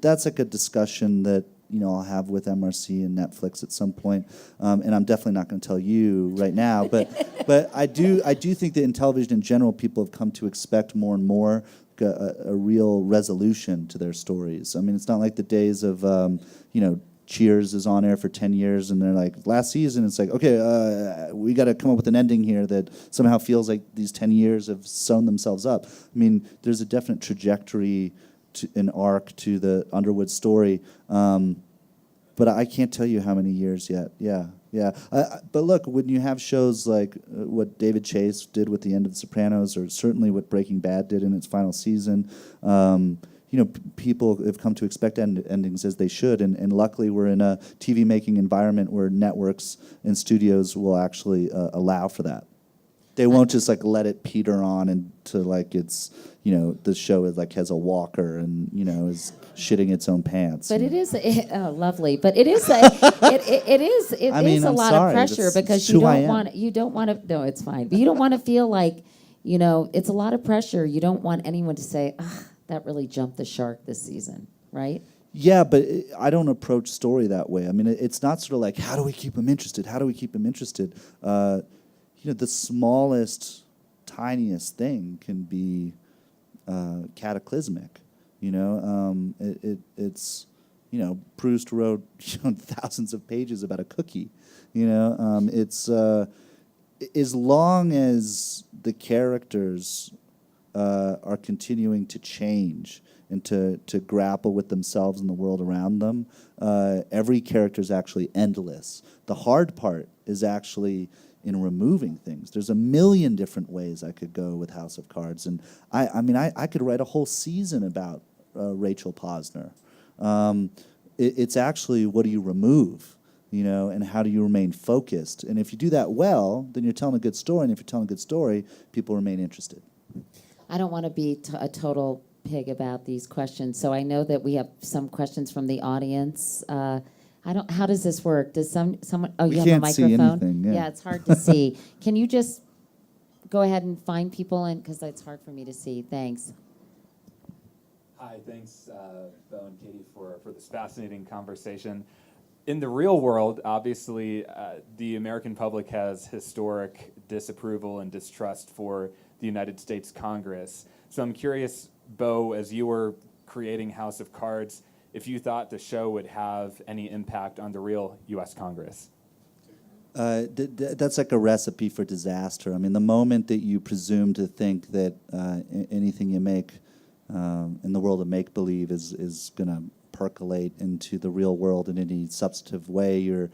that's like a discussion that I'll have with MRC and Netflix at some point, and I'm definitely not going to tell you right now. But I do think that in television in general, people have come to expect more and more a real resolution to their stories. I mean, it's not like the days of Cheers is on air for 10 years, and they're like, last season, it's like, okay, we got to come up with an ending here that somehow feels like these 10 years have sewn themselves up. I mean, there's a definite trajectory, an arc to the Underwood story, but I can't tell you how many years yet. Yeah. But look, when you have shows like what David Chase did with the end of The Sopranos, or certainly what Breaking Bad did in its final season, people have come to expect endings, as they should, and luckily we're in a TV making environment where networks and studios will actually allow for that. They won't just like let it peter on into like it's the show is like has a walker and is shitting its own pants. But it is lovely. But it is it is a lot of pressure because you don't want to. No, it's fine. But you don't want to feel like it's a lot of pressure. You don't want anyone to say, that really jumped the shark this season, right? Yeah, but I don't approach story that way. I mean, it's not sort of like, how do we keep them interested? How do we keep them interested? The smallest, tiniest thing can be cataclysmic. It's Proust wrote thousands of pages about a cookie. It's as long as the characters are continuing to change and to grapple with themselves and the world around them, every character is actually endless. The hard part is actually in removing things. There's a million different ways I could go with House of Cards, and I could write a whole season about Rachel Posner. It's actually, what do you remove, and how do you remain focused? And if you do that well, then you're telling a good story, and if you're telling a good story, people remain interested. I don't want to be a total pig about these questions, so I know that we have some questions from the audience. How does this work? Does someone? Oh, you have a microphone. See anything, yeah. It's hard to see. Can you just go ahead and find people, because it's hard for me to see. Thanks. Hi, thanks, Beau and Katie, for this fascinating conversation. In the real world, obviously, the American public has historic disapproval and distrust for the United States Congress. So I'm curious, Beau, as you were creating House of Cards, if you thought the show would have any impact on the real U.S. Congress. That's like a recipe for disaster. I mean, the moment that you presume to think that anything you make in the world of make-believe is going to percolate into the real world in any substantive way, you're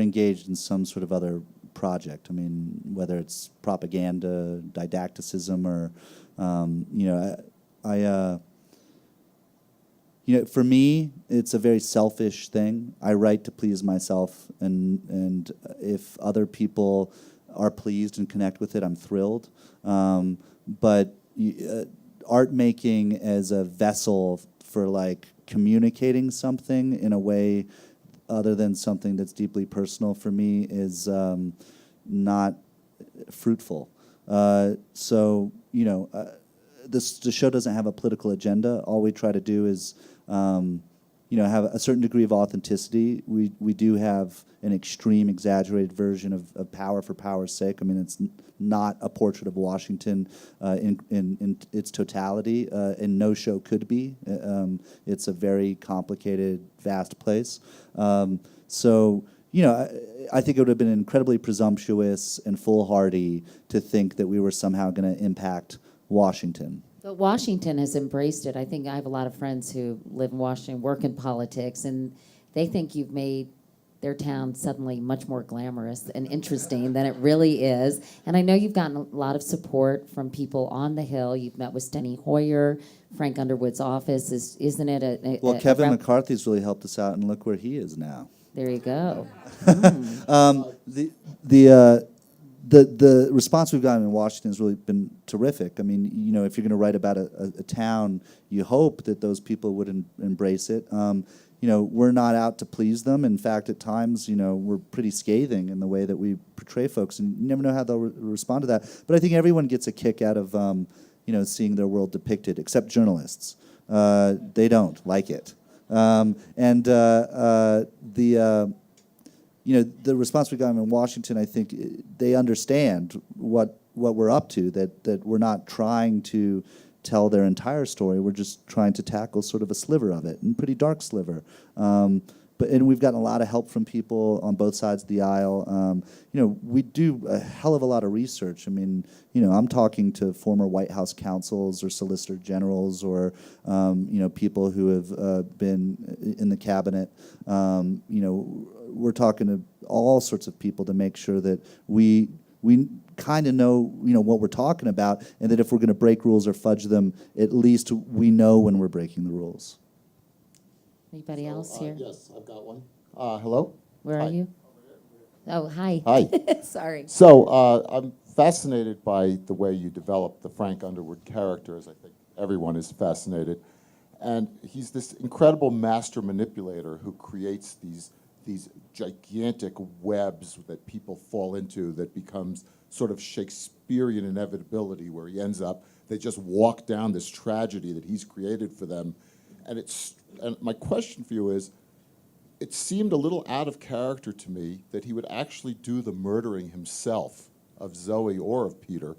engaged in some sort of other project. I mean, whether it's propaganda, didacticism, or for me, it's a very selfish thing. I write to please myself, and if other people are pleased and connect with it, I'm thrilled. But art making as a vessel for like communicating something in a way other than something that's deeply personal for me is not fruitful. The show doesn't have a political agenda. All we try to do is have a certain degree of authenticity. We do have an extreme, exaggerated version of power for power's sake. I mean, it's not a portrait of Washington in its totality, and no show could be. It's a very complicated, vast place. I think it would have been incredibly presumptuous and foolhardy to think that we were somehow going to impact Washington. But Washington has embraced it. I think I have a lot of friends who live in Washington, work in politics, and they think you've made their town suddenly much more glamorous and interesting than it really is. And I know you've gotten a lot of support from people on the Hill. You've met with Steny Hoyer, Frank Underwood's office. Isn't it Well, Kevin McCarthy's really helped us out, and look where he is now. There you go. The response we've gotten in Washington has really been terrific. I mean, if you're going to write about a town, you hope that those people would embrace it. We're not out to please them. In fact, at times, we're pretty scathing in the way that we portray folks, and you never know how they'll respond to that. But I think everyone gets a kick out of, seeing their world depicted, except journalists. They don't like it. The response we got in Washington, I think they understand what we're up to, that we're not trying to tell their entire story. We're just trying to tackle sort of a sliver of it, and pretty dark sliver. And we've gotten a lot of help from people on both sides of the aisle. We do a hell of a lot of research. I mean, I'm talking to former White House counsels or solicitor generals or, people who have been in the cabinet. We're talking to all sorts of people to make sure that we kind of know, what we're talking about, and that if we're going to break rules or fudge them, at least we know when we're breaking the rules. Anybody else here? Yes, I've got one. Hello? Where Hi. are you? Oh, hi. Hi. Sorry. So I'm fascinated by the way you developed the Frank Underwood character, as I think everyone is fascinated. And he's this incredible master manipulator who creates these gigantic webs that people fall into that becomes sort of Shakespearean inevitability, where he ends up, they just walk down this tragedy that he's created for them. And my question for you is, it seemed a little out of character to me that he would actually do the murdering himself of Zoe or of Peter.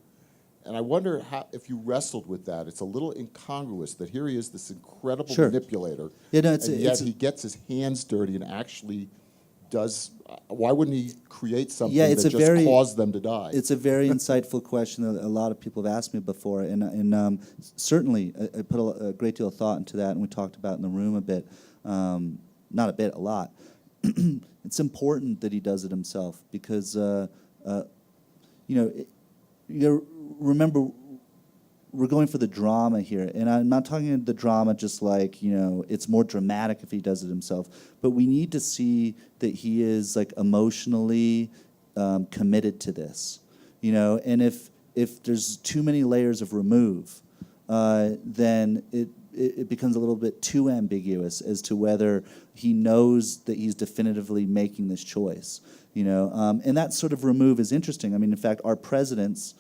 And I wonder if you wrestled with that. It's a little incongruous that here he is, this incredible Sure. manipulator, Yeah, no, and yet he gets his hands dirty and actually does. Why wouldn't he create something that just caused them to die? It's a very insightful question that a lot of people have asked me before, and certainly I put a great deal of thought into that, and we talked about it in the room a bit, not a bit, a lot. It's important that he does it himself because, remember, we're going for the drama here, and I'm not talking the drama just like, it's more dramatic if he does it himself, but we need to see that he is like emotionally committed to this, and if there's too many layers of remove, then it becomes a little bit too ambiguous as to whether he knows that he's definitively making this choice, and that sort of remove is interesting. I mean, in fact, our presidents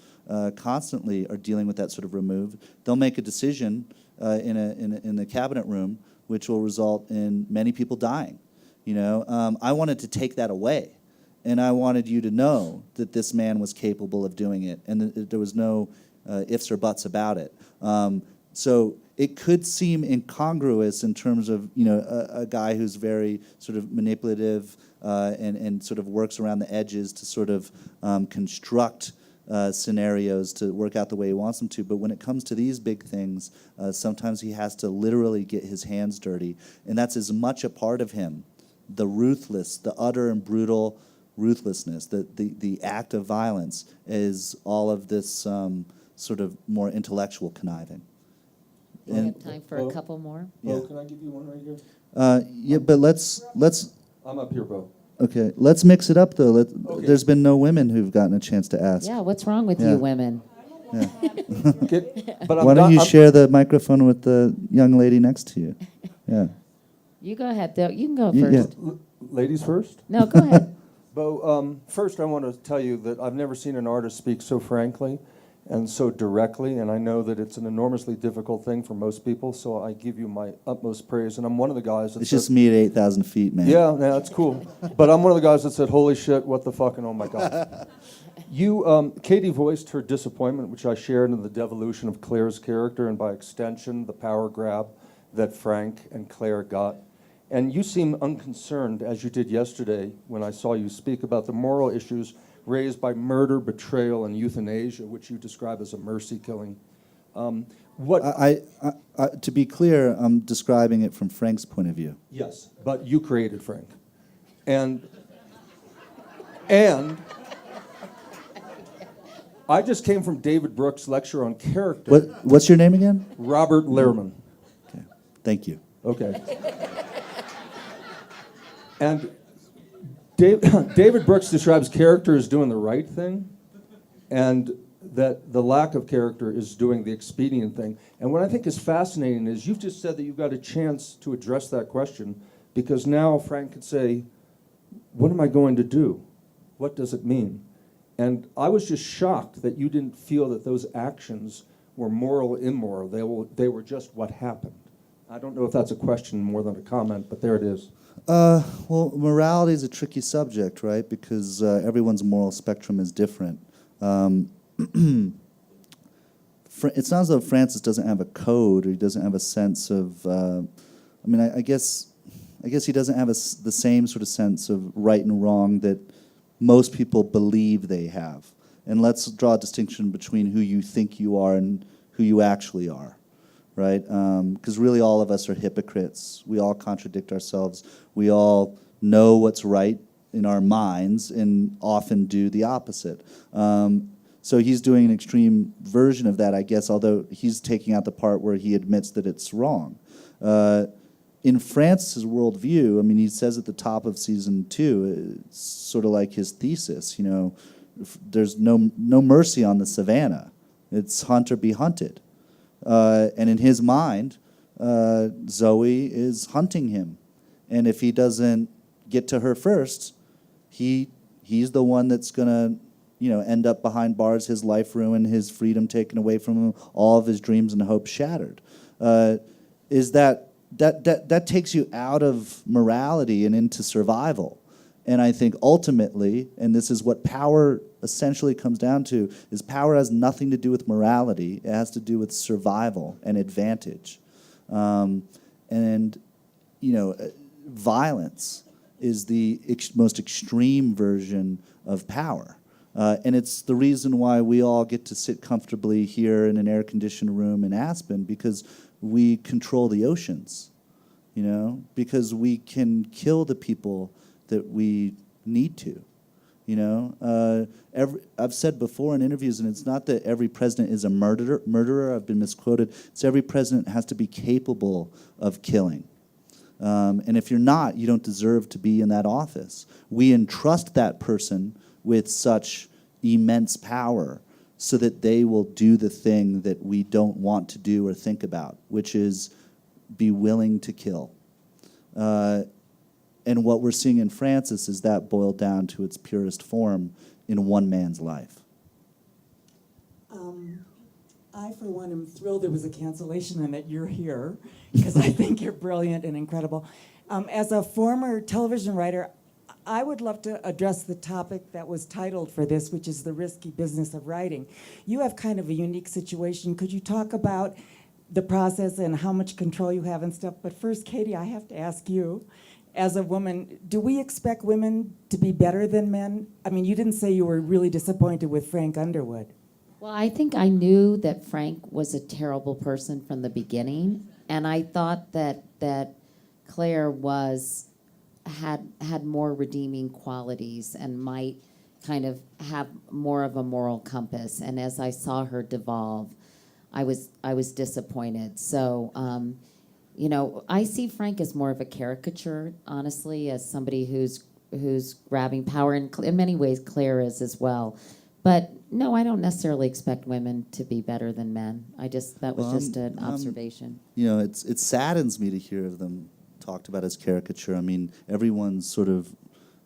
constantly are dealing with that sort of remove. They'll make a decision in the cabinet room, which will result in many people dying. I wanted to take that away, and I wanted you to know that this man was capable of doing it, and that there was no ifs or buts about it. So it could seem incongruous in terms of a guy who's very sort of manipulative and sort of works around the edges to sort of construct scenarios to work out the way he wants them to. But when it comes to these big things, sometimes he has to literally get his hands dirty. And that's as much a part of him, the utter and brutal ruthlessness, the act of violence, as all of this sort of more intellectual conniving. We have time for a couple more. Yeah. Beau, can I give you one right here? Yeah, but let's. I'm up here, Beau. Okay, let's mix it up though. Okay. There's been no women who've gotten a chance to ask. Yeah, what's wrong with Yeah. you women? But Why don't you share the microphone with the young lady next to you? Yeah. You go ahead, though. You can go Yeah. first. Ladies first? No, go ahead. Beau, first I want to tell you that I've never seen an artist speak so frankly and so directly, and I know that it's an enormously difficult thing for most people, so I give you my utmost praise. And I'm one of the guys that It's said, just me at 8,000 feet, man. yeah, that's cool. But I'm one of the guys that said, holy shit, what the fuck, and oh my God. Katie voiced her disappointment, which I shared in the devolution of Claire's character, and by extension, the power grab that Frank and Claire got. And you seem unconcerned, as you did yesterday when I saw you speak about the moral issues raised by murder, betrayal, and euthanasia, which you describe as a mercy killing. To be clear, I'm describing it from Frank's point of view. Yes, but you created Frank. And I just came from David Brooks' lecture on character. What's your name again? Robert Lehrman. Okay, thank you. Okay. And David Brooks describes character as doing the right thing, and that the lack of character is doing the expedient thing. And what I think is fascinating is you've just said that you've got a chance to address that question, because now Frank could say, what am I going to do? What does it mean? And I was just shocked that you didn't feel that those actions were moral or immoral. They were just what happened. I don't know if that's a question more than a comment, but there it is. Well, morality is a tricky subject, right? Because everyone's moral spectrum is different. It's not as though Francis doesn't have a code or he doesn't have a sense of. I guess he doesn't have the same sort of sense of right and wrong that most people believe they have. And let's draw a distinction between who you think you are and who you actually are, right? Because really all of us are hypocrites. We all contradict ourselves. We all know what's right in our minds and often do the opposite. So he's doing an extreme version of that, I guess, although he's taking out the part where he admits that it's wrong. In Francis' worldview, he says at the top of season 2, it's sort of like his thesis, there's no mercy on the savannah. It's hunt or be hunted. And in his mind, Zoe is hunting him. And if he doesn't get to her first, he's the one that's going to end up behind bars, his life ruined, his freedom taken away from him, all of his dreams and hopes shattered. Is that takes you out of morality and into survival. And I think ultimately, and this is what power essentially comes down to, is power has nothing to do with morality. It has to do with survival and advantage. Violence is the most extreme version of power. And it's the reason why we all get to sit comfortably here in an air-conditioned room in Aspen, because we control the oceans, because we can kill the people that we need to, I've said before in interviews, and it's not that every president is a murderer, I've been misquoted, it's every president has to be capable of killing. And if you're not, you don't deserve to be in that office. We entrust that person with such immense power so that they will do the thing that we don't want to do or think about, which is be willing to kill. And what we're seeing in Francis is that boiled down to its purest form in one man's life. I, for one, am thrilled there was a cancellation and that you're here, because I think you're brilliant and incredible. As a former television writer, I would love to address the topic that was titled for this, which is the risky business of writing. You have kind of a unique situation. Could you talk about the process and how much control you have and stuff? But first, Katie, I have to ask you, as a woman, do we expect women to be better than men? You didn't say you were really disappointed with Frank Underwood. Well, I think I knew that Frank was a terrible person from the beginning, and I thought that Claire had more redeeming qualities and might kind of have more of a moral compass. And as I saw her devolve, I was disappointed. So, I see Frank as more of a caricature, honestly, as somebody who's grabbing power, and in many ways Claire is as well. But no, I don't necessarily expect women to be better than men. That was just an observation. It saddens me to hear them talked about as caricature. Everyone's sort of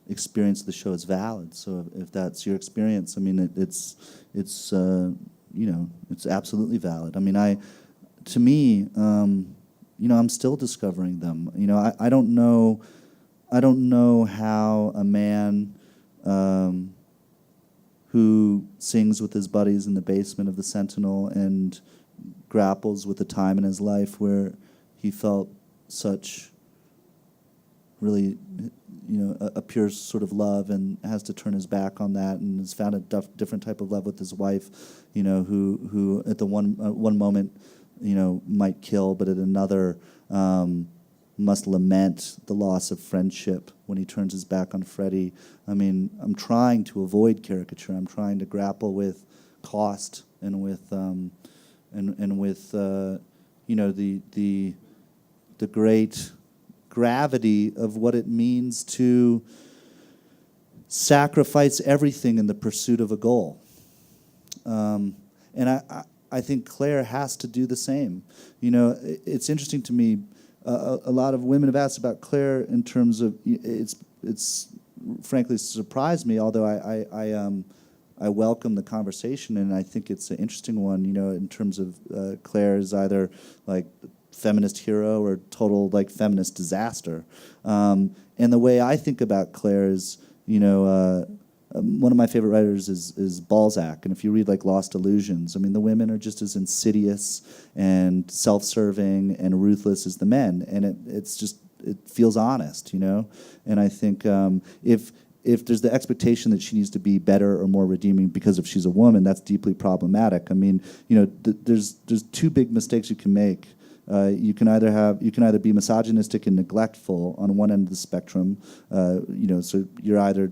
experience of the show is valid. So if that's your experience, it's absolutely valid. To me, I'm still discovering them. I don't know how a man who sings with his buddies in the basement of the Sentinel and grapples with a time in his life where he felt such really, a pure sort of love, and has to turn his back on that, and has found a different type of love with his wife, who at the one moment, might kill, but at another must lament the loss of friendship when he turns his back on Freddie. I'm trying to avoid caricature. I'm trying to grapple with cost and with the great gravity of what it means to sacrifice everything in the pursuit of a goal. And I think Claire has to do the same. It's interesting to me. A lot of women have asked about Claire in terms of it's frankly surprised me. Although I welcome the conversation, and I think it's an interesting one. In terms of Claire is either like feminist hero or total like feminist disaster. And the way I think about Claire is, one of my favorite writers is Balzac, and if you read like Lost Illusions, I mean, the women are just as insidious and self-serving and ruthless as the men, and it feels honest, And I think if there's the expectation that she needs to be better or more redeeming because if she's a woman, that's deeply problematic. I mean, there's two big mistakes you can make. You can either be misogynistic and neglectful on one end of the spectrum, so you're either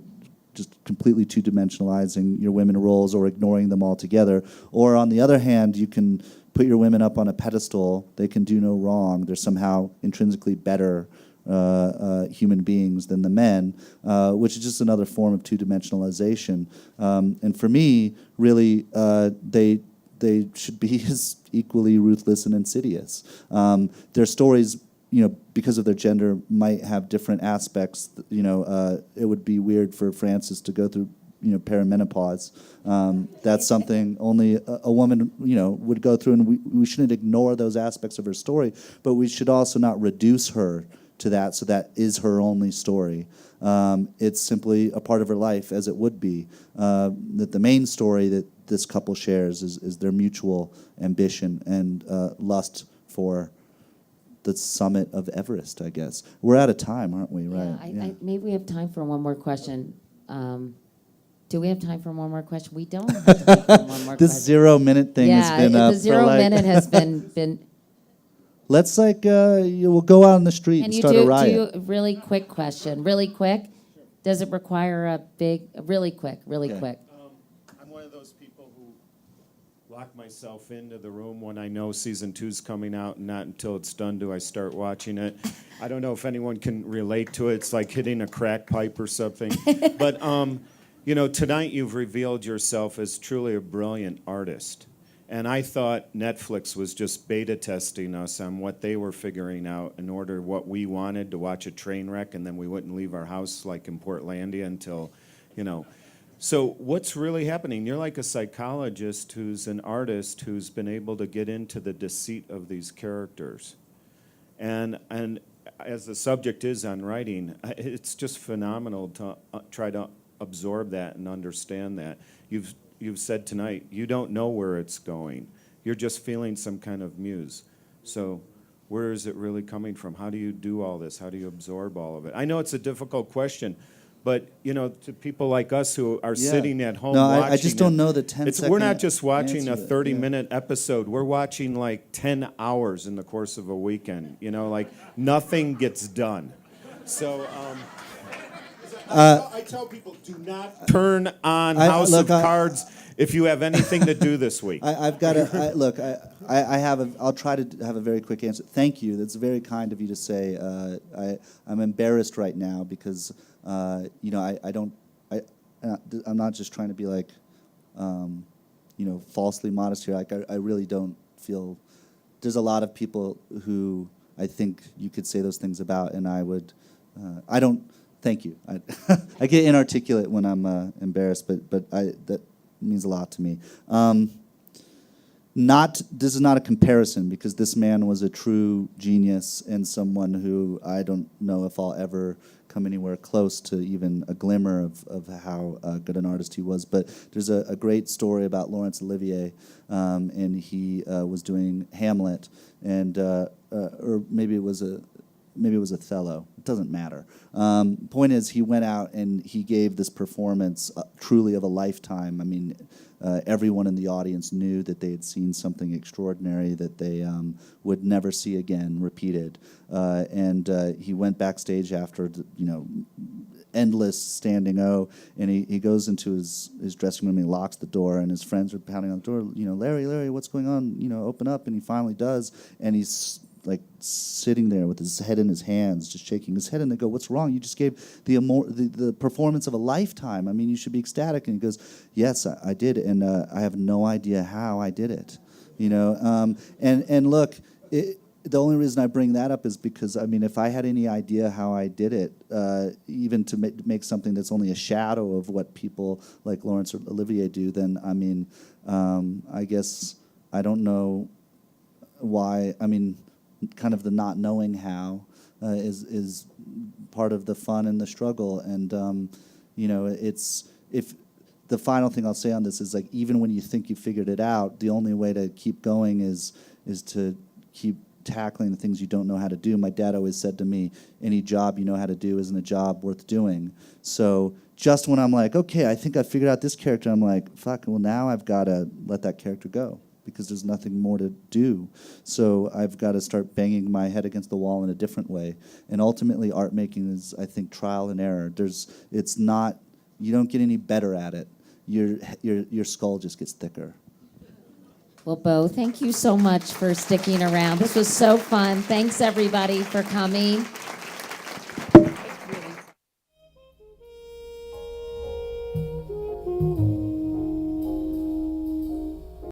just completely two-dimensionalizing your women roles or ignoring them altogether, or on the other hand, you can put your women up on a pedestal. They can do no wrong. They're somehow intrinsically better human beings than the men, which is just another form of two-dimensionalization. And for me, really, they should be as equally ruthless and insidious. Their stories, because of their gender, might have different aspects. It would be weird for Frances to go through, perimenopause. That's something only a woman, would go through, and we shouldn't ignore those aspects of her story, but we should also not reduce her to that, so that is her only story. It's simply a part of her life, as it would be. That the main story that this couple shares is their mutual ambition and lust for the summit of Everest, I guess. We're out of time, aren't we? Right. I maybe we have time for one more question. Do we have time for one more question? We don't have time for one more This question. 0 minute thing has been the up 0 for like, minute has been. Let's we'll go out on the street Can and you start a riot. do a really quick question? Really quick? Does it require really quick? I'm one of those people who lock myself into the room when I know season 2's coming out, and not until it's done do I start watching it. I don't know if anyone can relate to it. It's like hitting a crack pipe or something. But, tonight you've revealed yourself as truly a brilliant artist. And I thought Netflix was just beta testing us on what they were figuring out in order what we wanted, to watch a train wreck, and then we wouldn't leave our house like in Portlandia until, So what's really happening? You're like a psychologist who's an artist who's been able to get into the deceit of these characters. And as the subject is on writing, it's just phenomenal to try to absorb that and understand that. You've said tonight, you don't know where it's going. You're just feeling some kind of muse. So where is it really coming from? How do you do all this? How do you absorb all of it? I know it's a difficult question, but, to people like us who are sitting at home watching I just don't know the 10-second we're not just watching a answer to that, 30-minute episode. We're watching like 10 hours in the course of a weekend. Like nothing gets done. So... I tell people, do not turn on House of Cards if you have anything to do this week. I've got to I'll try to have a very quick answer. Thank you. That's very kind of you to say. I'm embarrassed right now because I'm not just trying to be like falsely modest here. Like I really don't feel. There's a lot of people who I think you could say those things about, and I would. I don't. Thank you. I get inarticulate when I'm embarrassed, but that means a lot to me. This is not a comparison, because this man was a true genius and someone who I don't know if I'll ever come anywhere close to even a glimmer of how good an artist he was. But there's a great story about Laurence Olivier, and he was doing Hamlet, and or maybe it was Othello. It doesn't matter. Point is, he went out and he gave this performance truly of a lifetime. I mean, everyone in the audience knew that they had seen something extraordinary that they would never see again repeated. And he went backstage after, endless standing O, and he goes into his dressing room and he locks the door, and his friends are pounding on the door, Larry, what's going on? Open up. And he finally does, and he's like sitting there with his head in his hands, just shaking his head, and they go, "What's wrong? You just gave the performance of a lifetime. I mean, you should be ecstatic." And he goes, "Yes, I did, and I have no idea how I did it." And look, the only reason I bring that up is because, I mean, if I had any idea how I did it, even to make something that's only a shadow of what people like Laurence Olivier do, then, I mean, I guess I don't know why. I mean, kind of the not knowing how is part of the fun and the struggle. And you know, it's if the final thing I'll say on this is, like, even when you think you figured it out, the only way to keep going is to keep tackling the things you don't know how to do. My dad always said to me, any job you know how to do isn't a job worth doing. So just when I'm like, okay, I think I figured out this character, I'm like, fuck, well, now I've got to let that character go because there's nothing more to do. So I've got to start banging my head against the wall in a different way. And ultimately, art making is, I think, trial and error. It's not, you don't get any better at it. Your skull just gets thicker. Well, Beau, thank you so much for sticking around. This was so fun. Thanks, everybody, for coming.